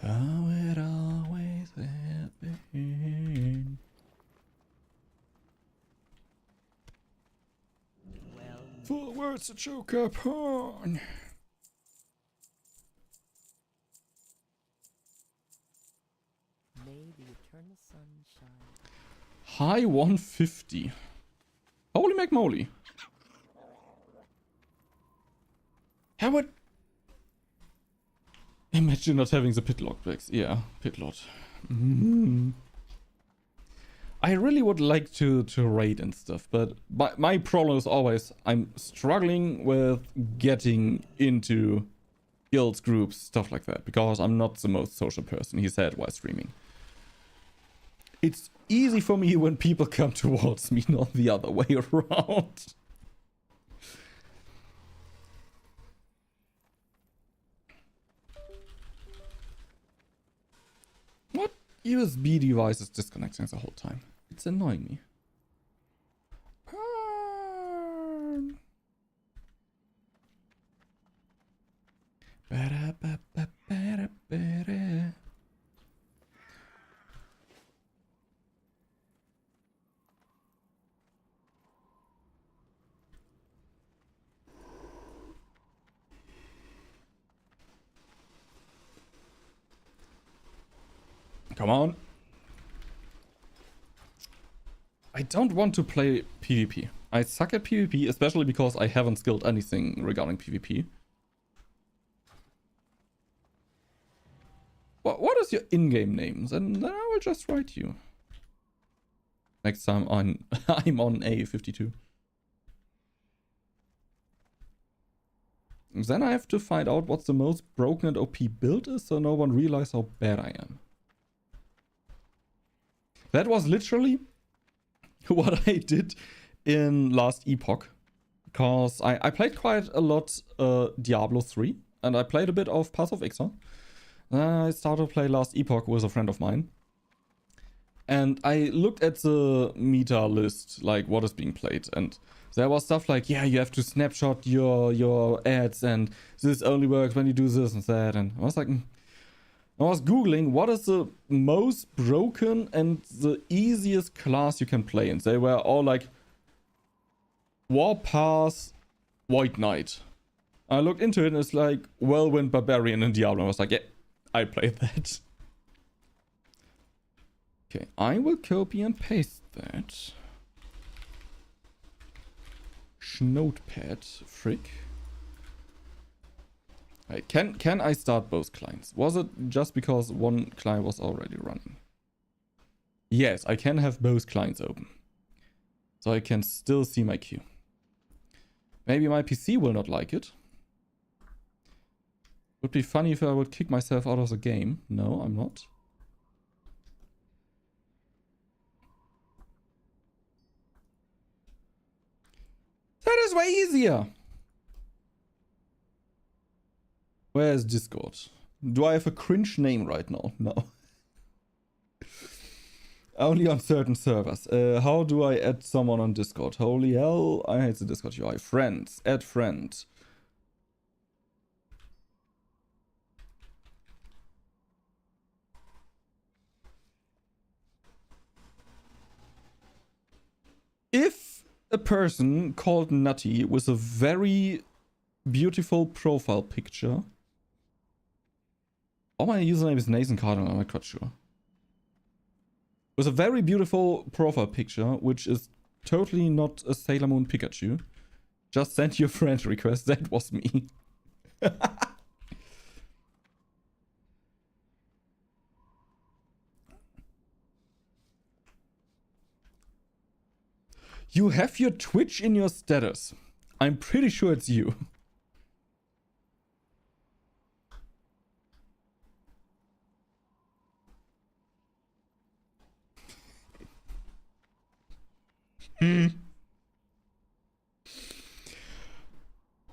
How it always happened. Full words to choke upon. May the eternal sun shine. High 150. Holy McMoly. How would... Imagine not having the pit lockbacks. Yeah, pit lot. I really would like to raid and stuff, but my problem is always I'm struggling with getting into guilds, groups, stuff like that, because I'm not the most social person, he said while streaming. It's easy for me when people come towards me, not the other way around. What USB device is disconnecting the whole time? It's annoying me. Come on. I don't want to play PvP. I suck at PvP, especially because I haven't skilled anything regarding PvP. What is your in-game name? Then I will just write you. Next time I'm on A52. Then I have to find out what's the most broken and OP build is, so no one realizes how bad I am. That was literally what I did in last epoch. Because I played quite a lot Diablo 3. And I played a bit of Path of Exile. Then I started to play last epoch with a friend of mine. And I looked at the meta list, like what is being played. And there was stuff like, yeah, you have to snapshot your ads. And this only works when you do this and that. And I was like... I was googling what is the most broken and the easiest class you can play, and they were all like Warpath, White Knight. I looked into it and it's like Whirlwind Barbarian in Diablo. I was like, yeah, I played that. Okay, I will copy and paste that. Notepad, frick. Right, can I start both clients? Was it just because one client was already running? Yes, I can have both clients open. So I can still see my queue. Maybe my PC will not like it. Would be funny if I would kick myself out of the game. No, I'm not. That is way easier. Where is Discord? Do I have a cringe name right now? No. Only on certain servers. How do I add someone on Discord? Holy hell, I hate the Discord UI. Friends. Add friend. If a person called Nutty with a very beautiful profile picture... Oh, my username is Nathan Cardinal, I'm not quite sure. With a very beautiful profile picture, which is totally not a Sailor Moon Pikachu. Just sent you a friend request, that was me. You have your Twitch in your status. I'm pretty sure it's you.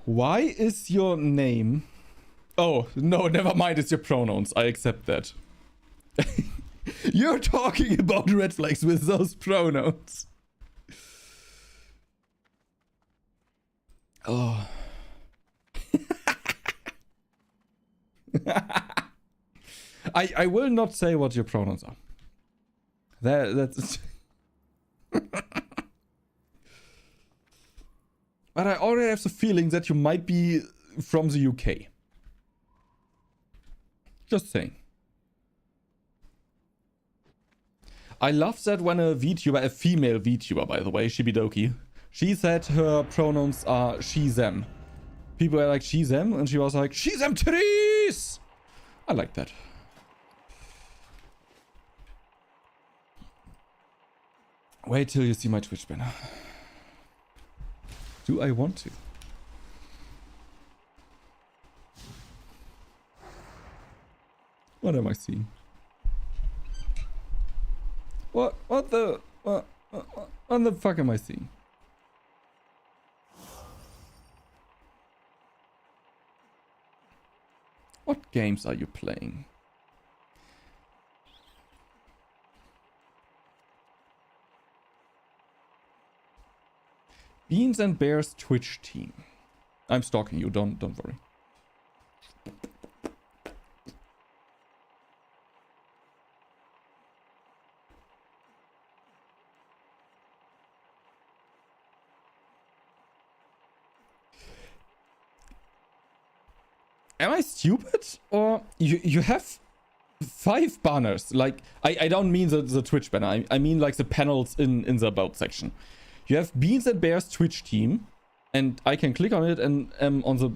Why is your name... Oh, no, never mind, it's your pronouns. I accept that. You're talking about red flags with those pronouns. Oh. I will not say what your pronouns are. That's... But I already have the feeling that you might be from the UK. Just saying. I love that when a VTuber, a female VTuber by the way, Shibidoki, she said her pronouns are she, them. People are like she, them, and she was like, she, them titties! I like that. Wait till you see my Twitch banner. Do I want to? What am I seeing? What the fuck am I seeing? What games are you playing? Beans and Bears Twitch team. I'm stalking you, don't worry. Am I stupid? Or you have 5 banners? Like, I don't mean the Twitch banner. I mean like the panels in the about section. You have Beans and Bears Twitch team, and I can click on it and on the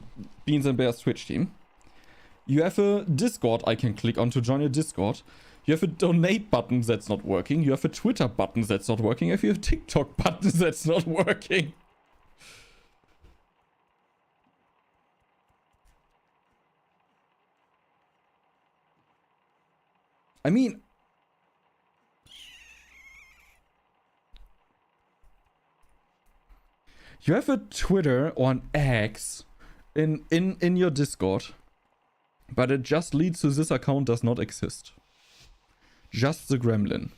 Beans and Bears Twitch team. You have a Discord I can click on to join your Discord. You have a donate button that's not working. You have a Twitter button that's not working. If you have a TikTok button that's not working. I mean, you have a Twitter or an X in your Discord, but it just leads to this account does not exist. Just the gremlin.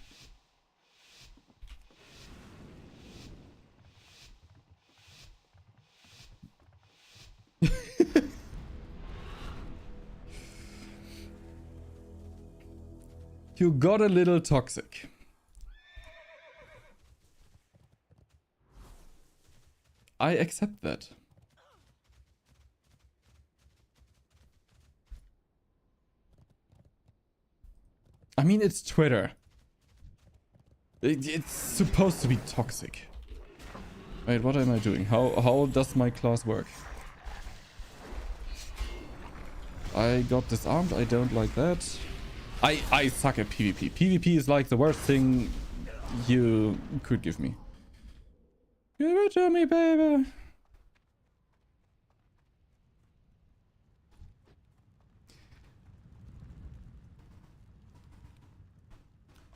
You got a little toxic. I accept that. I mean, it's Twitter. It's supposed to be toxic. Wait, what am I doing? How does my class work? I got disarmed. I don't like that. I suck at PvP. PvP is like the worst thing you could give me. Give it to me, baby.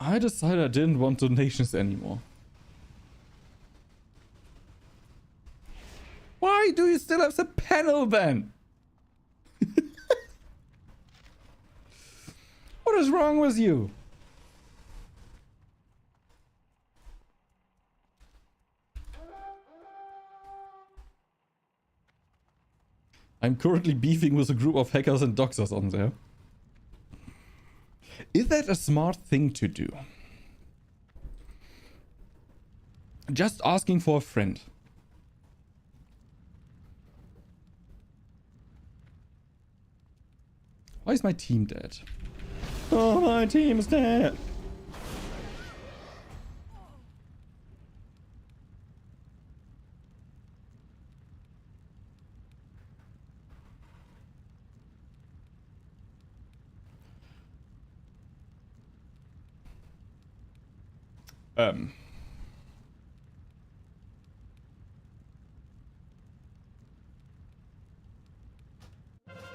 I decided I didn't want donations anymore. Why do you still have the panel then? What is wrong with you? I'm currently beefing with a group of hackers and doxers on there. Is that a smart thing to do? Just asking for a friend. Why is my team dead? Oh, my team is dead.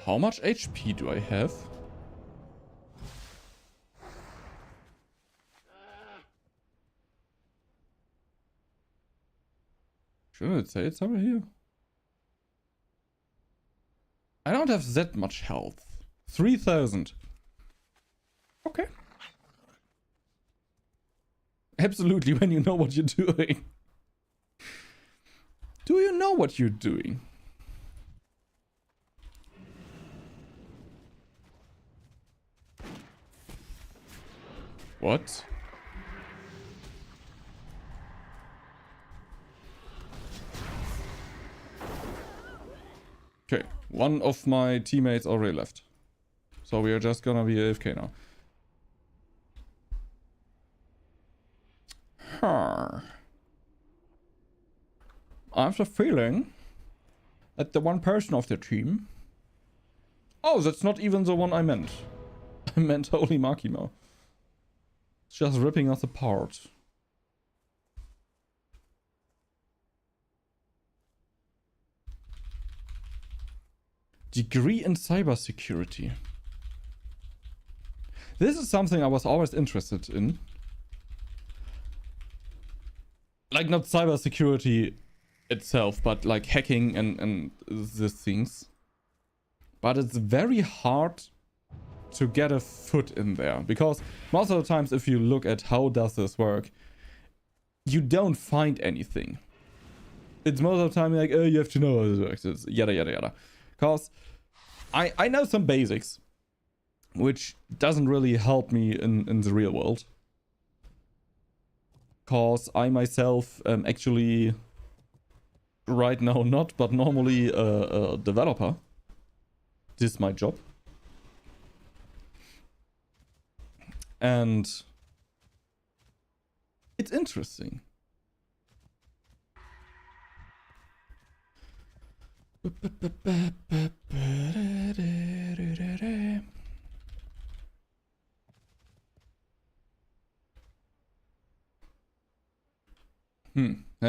How much HP do I have? Shouldn't it say it somewhere here? I don't have that much health. 3,000. Okay. Absolutely, when you know what you're doing. Do you know what you're doing? What? Okay, one of my teammates already left. So we are just gonna be AFK now. I have the feeling that the one person of the team... Oh, that's not even the one I meant. I meant Holy Makimo. It's just ripping us apart. Degree in cybersecurity. This is something I was always interested in. Like, not cybersecurity itself, but like hacking and these things. But it's very hard to get a foot in there, because most of the times if you look at how does this work, you don't find anything. It's most of the time like, oh, you have to know how this works, it's yada yada yada. Because I know some basics, which doesn't really help me in the real world. Because I myself am actually, right now not, but normally a developer. This is my job. And it's interesting.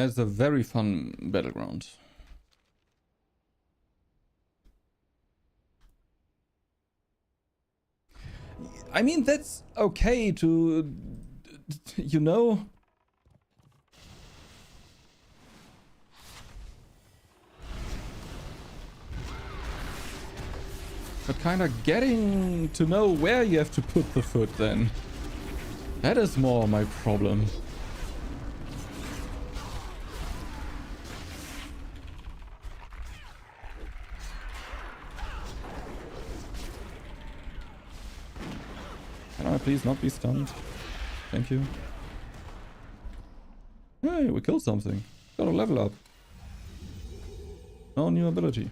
That's a very fun battleground. I mean, that's okay to, you know. But kind of getting to know where you have to put the foot then. That is more my problem. Can I please not be stunned? Thank you. Hey, we killed something. Got a level up. No new ability.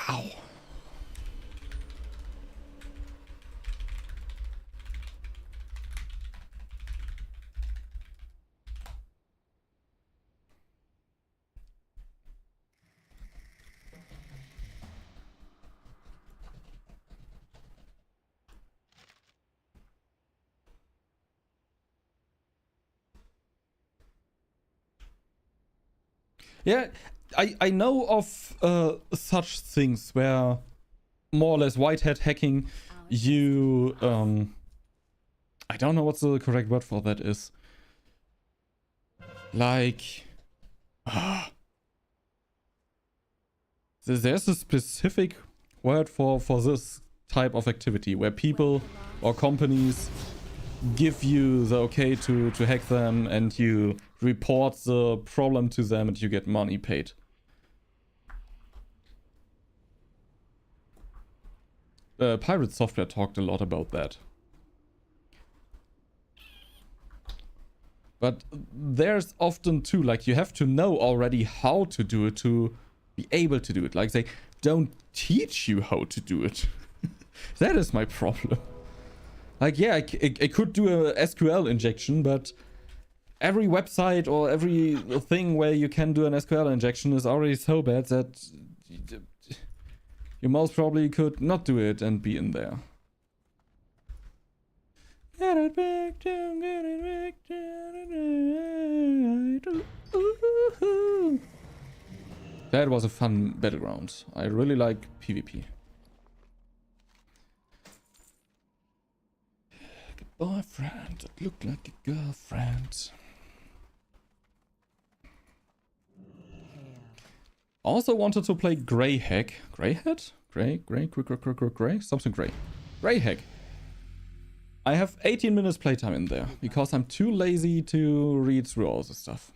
Ow. Yeah, I know of such things where more or less white hat hacking, you I don't know what the correct word for that is. Like there's a specific word for this type of activity where people or companies give you the okay to hack them, and you report the problem to them and you get money paid. Pirate Software talked a lot about that. But there's often too, like, you have to know already how to do it to be able to do it. Like, they don't teach you how to do it. That is my problem. Like, yeah, I could do a SQL injection, but every website or every thing where you can do an SQL injection is already so bad that you most probably could not do it and be in there. Get it back down, get it back down. Ooh. That was a fun battleground. I really like PvP. Boyfriend that looked like a girlfriend. Also wanted to play Grey Hack. Grey Hat? Grey? Something grey. Grey Hack. I have 18 minutes playtime in there because I'm too lazy to read through all the stuff.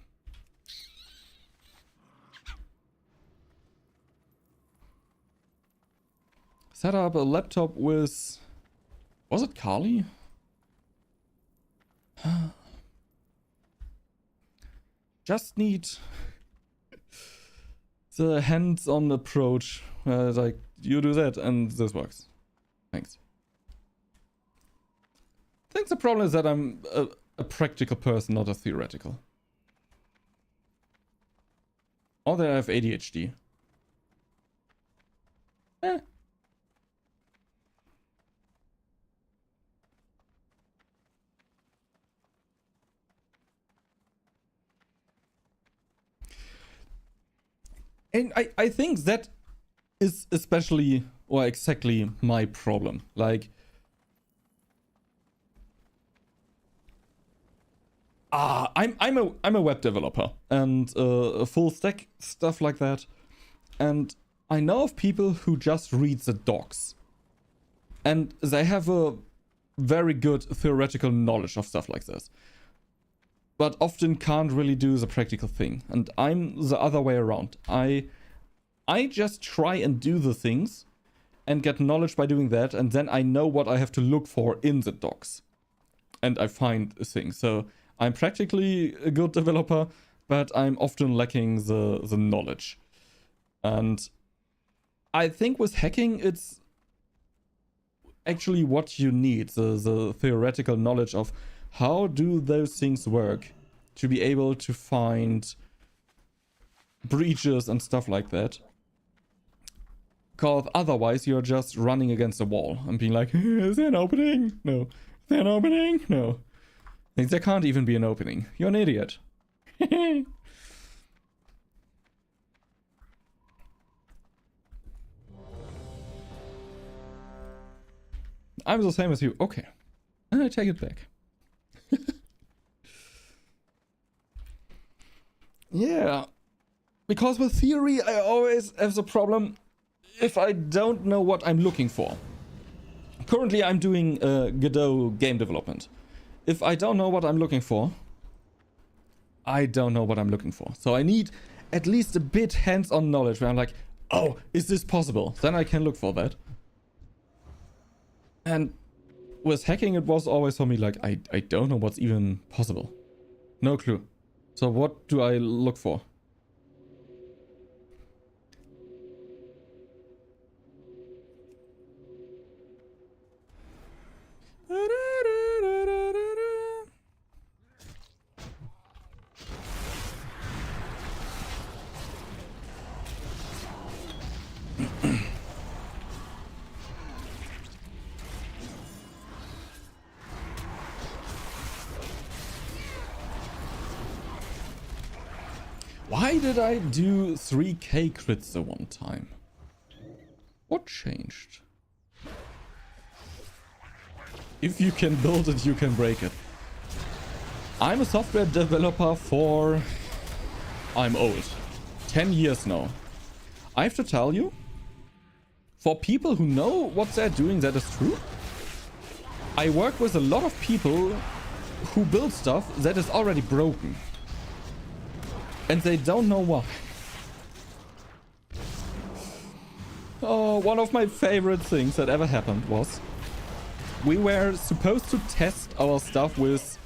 Set up a laptop with... Was it Kali? Just need the hands-on approach. Like, you do that and this works. Thanks. I think the problem is that I'm a practical person, not a theoretical. Or that I have ADHD. Eh. And I think that is especially or exactly my problem. Like, I'm a web developer and full stack stuff like that, and I know of people who just read the docs, and they have a very good theoretical knowledge of stuff like this, but often can't really do the practical thing. And I'm the other way around. I just try and do the things and get knowledge by doing that, and then I know what I have to look for in the docs, and I find things. So I'm practically a good developer, but I'm often lacking the knowledge. And I think with hacking, it's actually what you need, the theoretical knowledge of how do those things work to be able to find breaches and stuff like that. Because otherwise you're just running against a wall and being like, is there an opening? No. Is there an opening? No. Like, there can't even be an opening. You're an idiot. I'm the same as you. Okay. I take it back. Yeah. Because with theory, I always have the problem if I don't know what I'm looking for. Currently, I'm doing Godot game development. If I don't know what I'm looking for, I don't know what I'm looking for. So I need at least a bit hands-on knowledge where I'm like, oh, is this possible? Then I can look for that. And with hacking, it was always for me like, I don't know what's even possible. No clue. So what do I look for? Why did I do 3k crits the one time? What changed? If you can build it, you can break it. I'm a software developer for... I'm old. 10 years now. I have to tell you, for people who know what they're doing, that is true. I work with a lot of people who build stuff that is already broken. And they don't know why. Oh, one of my favorite things that ever happened was we were supposed to test our stuff with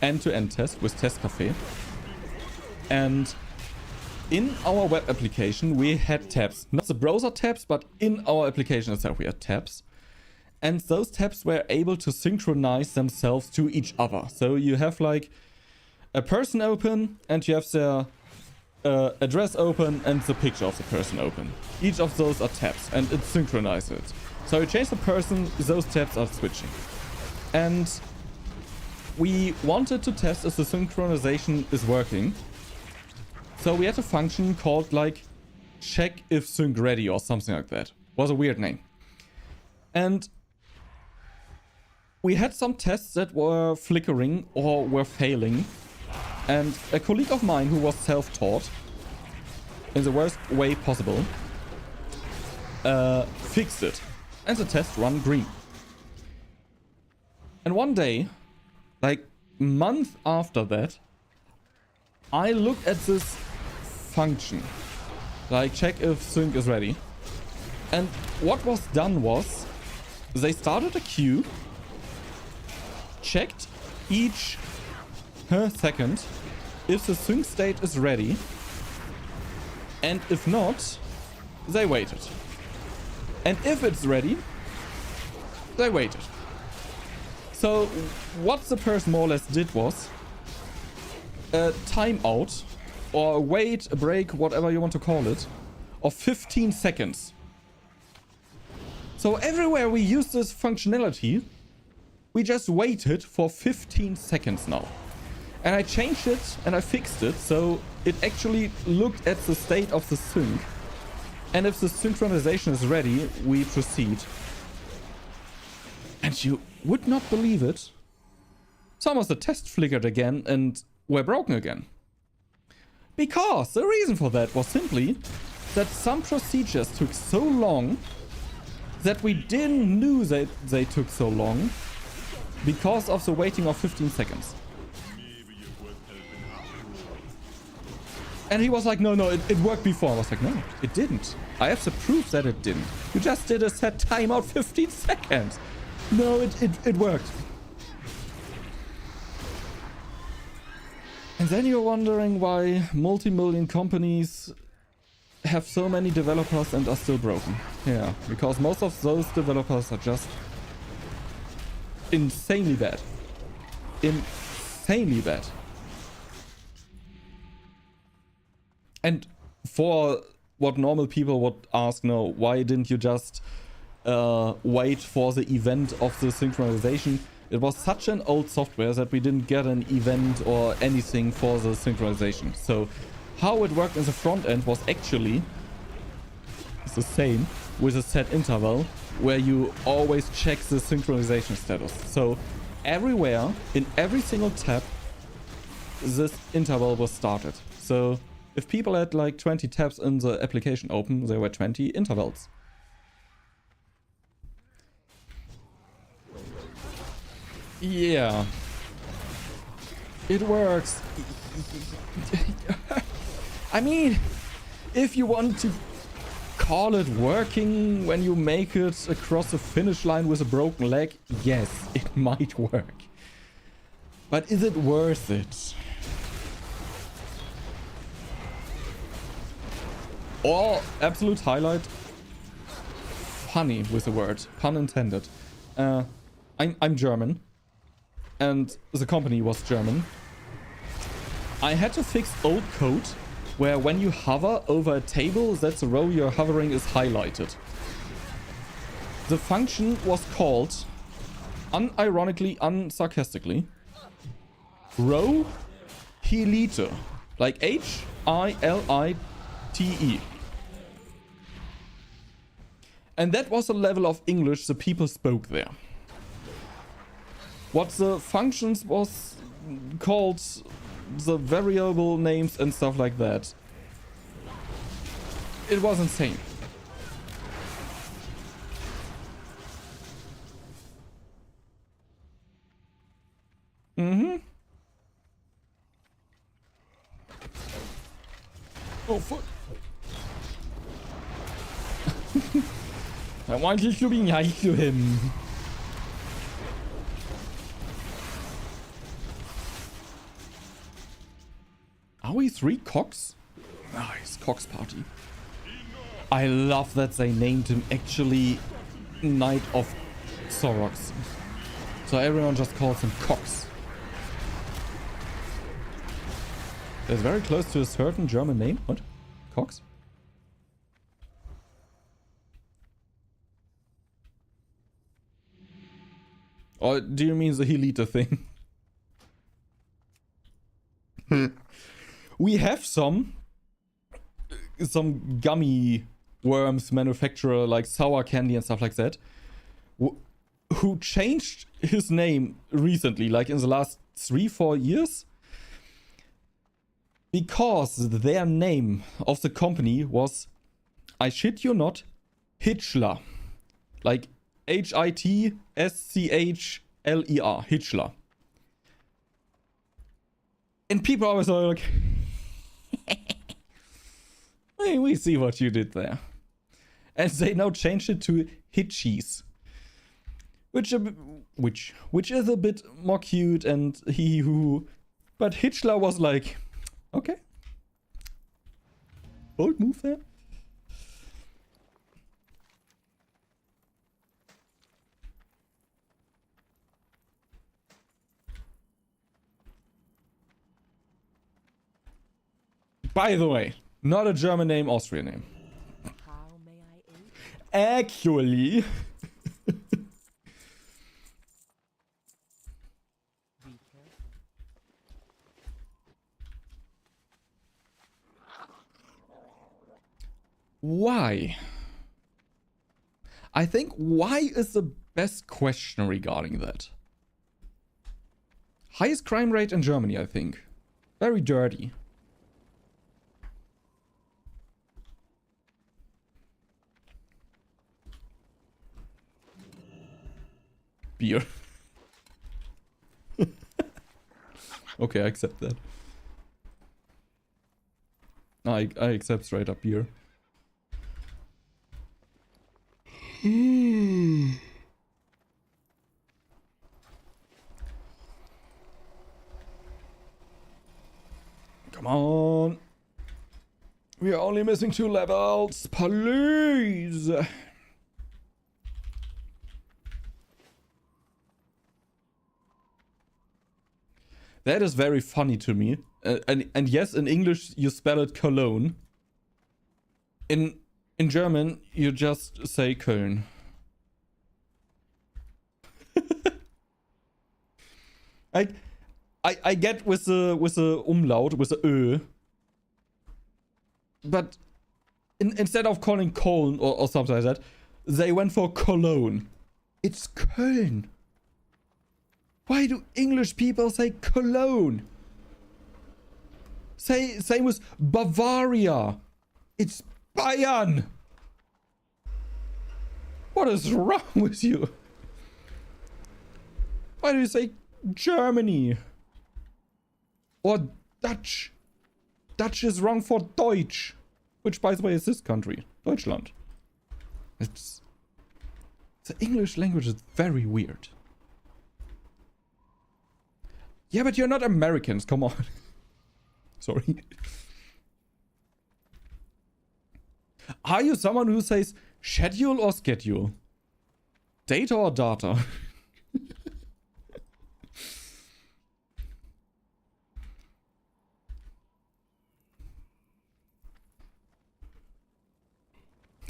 end-to-end test, with Test Cafe. And in our web application, we had tabs. Not the browser tabs, but in our application itself, we had tabs. And those tabs were able to synchronize themselves to each other. So you have like a person open, and you have their address open and the picture of the person open. Each of those are tabs, and it synchronizes it. So you change the person, those tabs are switching. And we wanted to test if the synchronization is working. So we had a function called like check if sync ready or something like that. Was a weird name. And we had some tests that were flickering or were failing. And a colleague of mine who was self-taught in the worst way possible fixed it. And the test run green. And one day, like month after that, I look at this function. Like check if sync is ready. And what was done was they started a queue, checked each second if the sync state is ready, and if not, they waited. And if it's ready, they waited. So what the person more or less did was a timeout or a wait, a break, whatever you want to call it, of 15 seconds. So everywhere we use this functionality, we just waited for 15 seconds now. And I changed it and I fixed it so it actually looked at the state of the sync. And if the synchronization is ready, we proceed. And you would not believe it. Some of the tests flickered again and were broken again. Because the reason for that was simply that some procedures took so long that we didn't know that they took so long because of the waiting of 15 seconds. And he was like, no, it worked before. I was like, no, it didn't. I have the proof that it didn't. You just did a set timeout 15 seconds. No, it worked. And then you're wondering why multi-million companies have so many developers and are still broken. Yeah, because most of those developers are just insanely bad. Insanely bad. And for what normal people would ask, no, why didn't you just wait for the event of the synchronization? It was such an old software that we didn't get an event or anything for the synchronization. So how it worked in the front end was actually the same with a set interval where you always check the synchronization status. So everywhere, in every single tab, this interval was started. So if people had like 20 tabs in the application open, there were 20 intervals. Yeah. It works. I mean, if you want to call it working when you make it across the finish line with a broken leg, yes, it might work. But is it worth it? Or absolute highlight, funny with the word, pun intended. I'm German, and the company was German. I had to fix old code where when you hover over a table, that's the row you're hovering is highlighted. The function was called, unironically, unsarcastically, row hilite, like Hilite. And that was the level of English the people spoke there. What the functions was called, the variable names and stuff like that. It was insane. Oh fuck. I wanted to be nice to him. Are we 3 cocks? Nice, Cox Party. I love that they named him actually Knight of Sorox. So everyone just calls him Cox. That's very close to a certain German name. What? Cox? Or do you mean the Helita thing? We have some gummy worms manufacturer like sour candy and stuff like that who changed his name recently, like in the last 3-4 years, because their name of the company was, I shit you not, Hitchler, like Hitschler, Hitchler. And people always are like, hey, we see what you did there. And they now changed it to Hitchies. Which is a bit more cute and hee-hoo. But Hitchler was like, okay. Bold move there. By the way, not a German name, Austrian name. How may I aid? Actually, Be careful. why? I think why is the best question regarding that. Highest crime rate in Germany, I think. Very dirty. Beer. Okay, I accept that. I accept straight up beer. Come on. We are only missing 2 levels. Please. That is very funny to me. And yes, in English you spell it Cologne. In German you just say Köln. Like, I get with the umlaut, with the ö. But instead of calling Köln or something like that, they went for Cologne. It's Köln. Why do English people say Cologne? Same with Bavaria. It's Bayern. What is wrong with you? Why do you say Germany? Or Dutch? Dutch is wrong for Deutsch. Which, by the way, is this country. Deutschland. It's... The English language is very weird. Yeah, but you're not Americans. Come on. Sorry. Are you someone who says schedule or schedule? Data or data?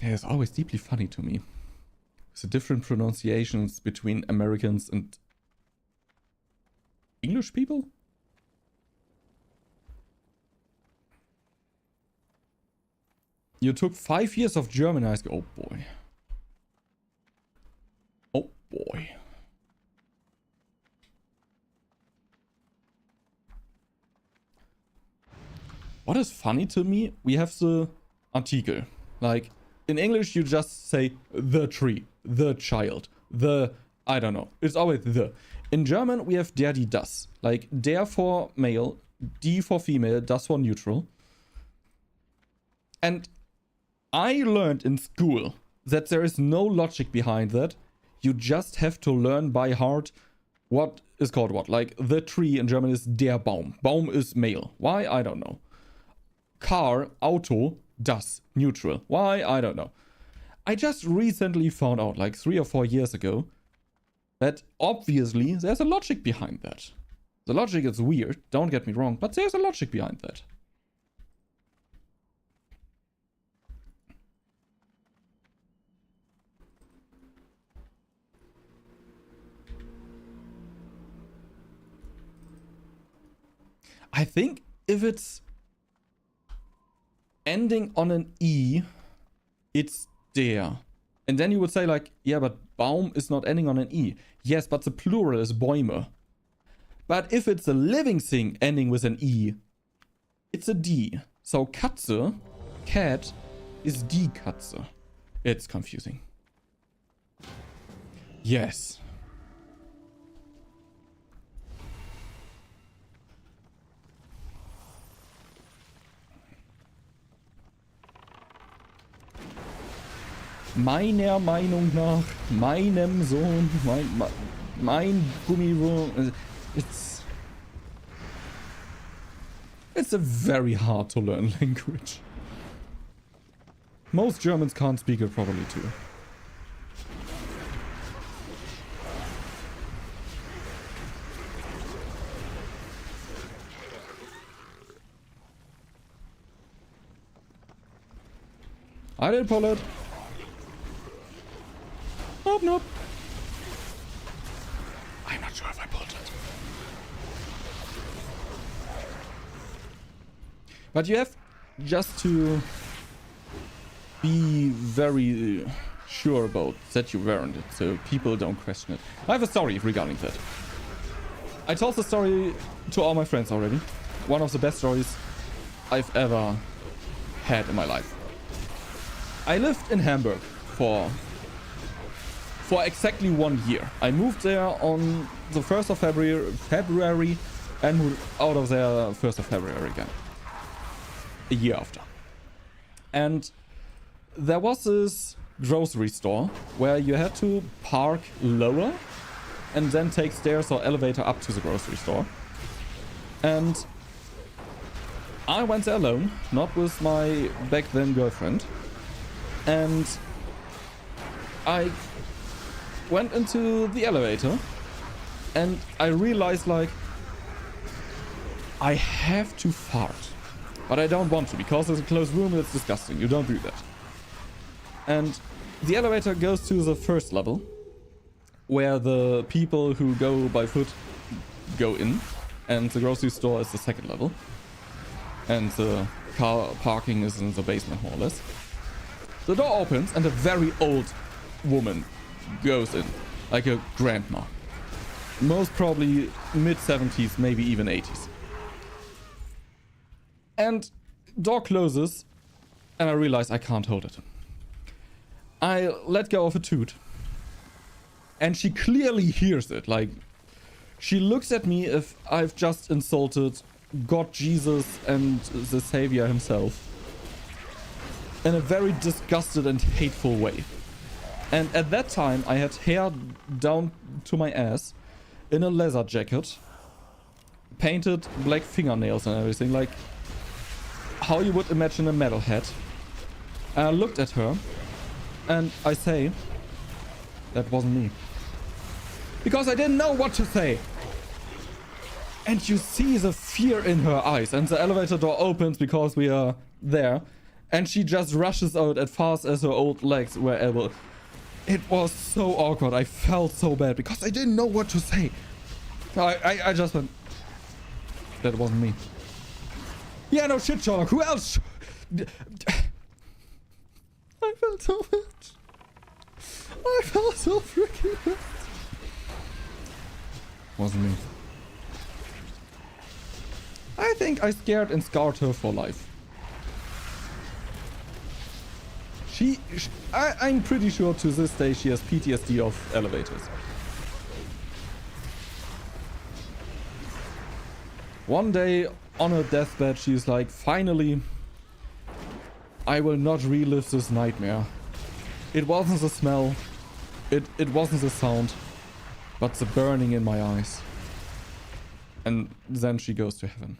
Yeah, it's always deeply funny to me. The different pronunciations between Americans and English people? You took 5 years of German high school. Oh boy. Oh boy. What is funny to me, we have the article. Like, in English you just say the tree, the child, the... I don't know. It's always the. In German we have der, die, das. Like, der for male, die for female, das for neutral. And I learned in school that there is no logic behind that. You just have to learn by heart what is called what. Like, the tree in German is der Baum. Baum is male. Why? I don't know. Car, Auto, das, neutral. Why? I don't know. I just recently found out, like 3 or 4 years ago, that obviously there's a logic behind that. The logic is weird, don't get me wrong, but there's a logic behind that. I think if it's ending on an E, it's der. And then you would say like, yeah, but Baum is not ending on an E. Yes, but the plural is Bäume. But if it's a living thing ending with an E, it's a D. So Katze, cat, is die Katze. It's confusing. Yes. Meiner Meinung nach, meinem Sohn, mein Gummiwurm. It's a very hard to learn language. Most Germans can't speak it properly too. I didn't pull it. Nope, nope. I'm not sure if I pulled it. But you have just to be very sure about that you weren't it, so people don't question it. I have a story regarding that. I told the story to all my friends already. One of the best stories I've ever had in my life. I lived in Hamburg for exactly 1 year. I moved there on the 1st of February and moved out of there 1st of February again. A year after. And there was this grocery store where you had to park lower and then take stairs or elevator up to the grocery store. And I went there alone, not with my back then girlfriend. And I went into the elevator and I realized like I have to fart, but I don't want to because it's a closed room and it's disgusting. You don't do that. And the elevator goes to the first level where the people who go by foot go in, and the grocery store is the second level, and the car parking is in the basement more or less. The door opens and a very old woman goes in, like a grandma. Most probably mid-70s, maybe even 80s. And door closes, and I realize I can't hold it. I let go of a toot, and she clearly hears it. Like, she looks at me if I've just insulted God, Jesus, and the Savior himself in a very disgusted and hateful way. And at that time, I had hair down to my ass, in a leather jacket, painted black fingernails and everything, like how you would imagine a metalhead. And I looked at her, and I say, that wasn't me. Because I didn't know what to say. And you see the fear in her eyes, and the elevator door opens because we are there, and she just rushes out as fast as her old legs were able. It was so awkward. I felt so bad because I didn't know what to say. I just went, that wasn't me. Yeah, no shit, Sherlock. Who else? I felt so bad. I felt so freaking bad. Wasn't me. I think I scared and scarred her for life. I'm pretty sure to this day she has PTSD of elevators. One day on her deathbed, she's like, finally, I will not relive this nightmare. It wasn't the smell, it wasn't the sound, but the burning in my eyes. And then she goes to heaven.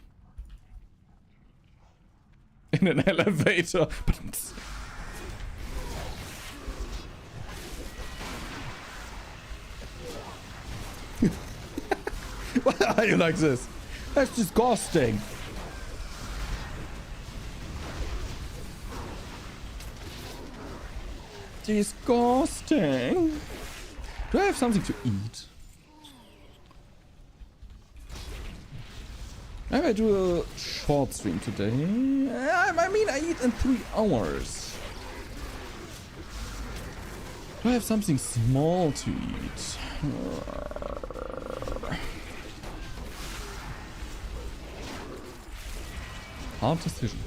In an elevator. Why are you like this? That's disgusting. Disgusting. Do I have something to eat? Maybe I do a short stream today. I mean, I eat in 3 hours. Do I have something small to eat? Hard decision.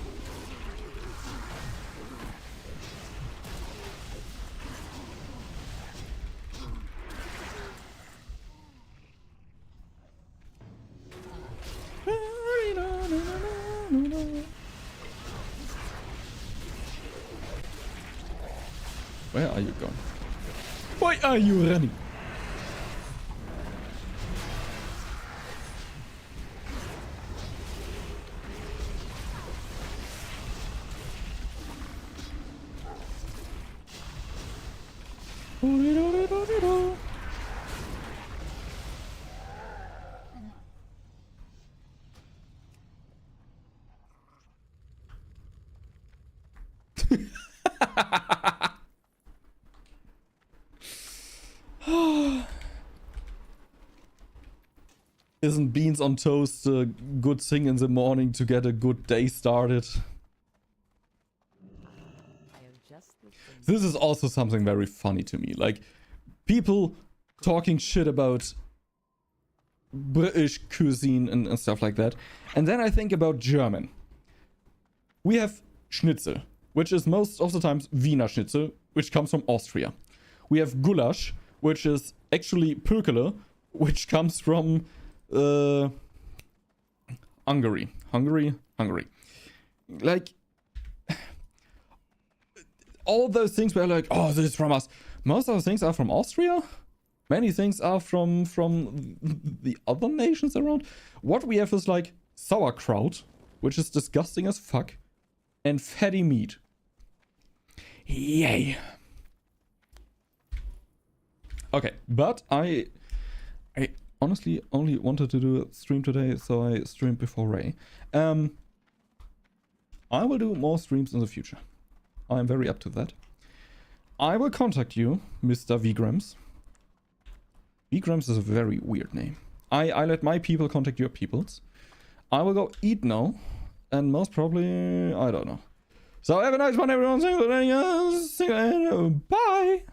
Where are you going? Why are you running? Isn't beans on toast a good thing in the morning to get a good day started? This is also something very funny to me. Like, people talking shit about British cuisine and stuff like that. And then I think about German. We have Schnitzel, which is most of the times Wiener Schnitzel, which comes from Austria. We have Gulasch, which is actually Pökele, which comes from Hungary. Like, all those things were like, oh, this is from us. Most of the things are from Austria. Many things are from the other nations around. What we have is like sauerkraut, which is disgusting as fuck, and fatty meat. Yay. Okay, but I honestly only wanted to do a stream today, so I streamed before Ray. I will do more streams in the future. I'm very up to that. I will contact you, Mr. Vgrams. Vgrams is a very weird name. I let my people contact your peoples. I will go eat now. And most probably, I don't know. So have a nice one, everyone. Bye.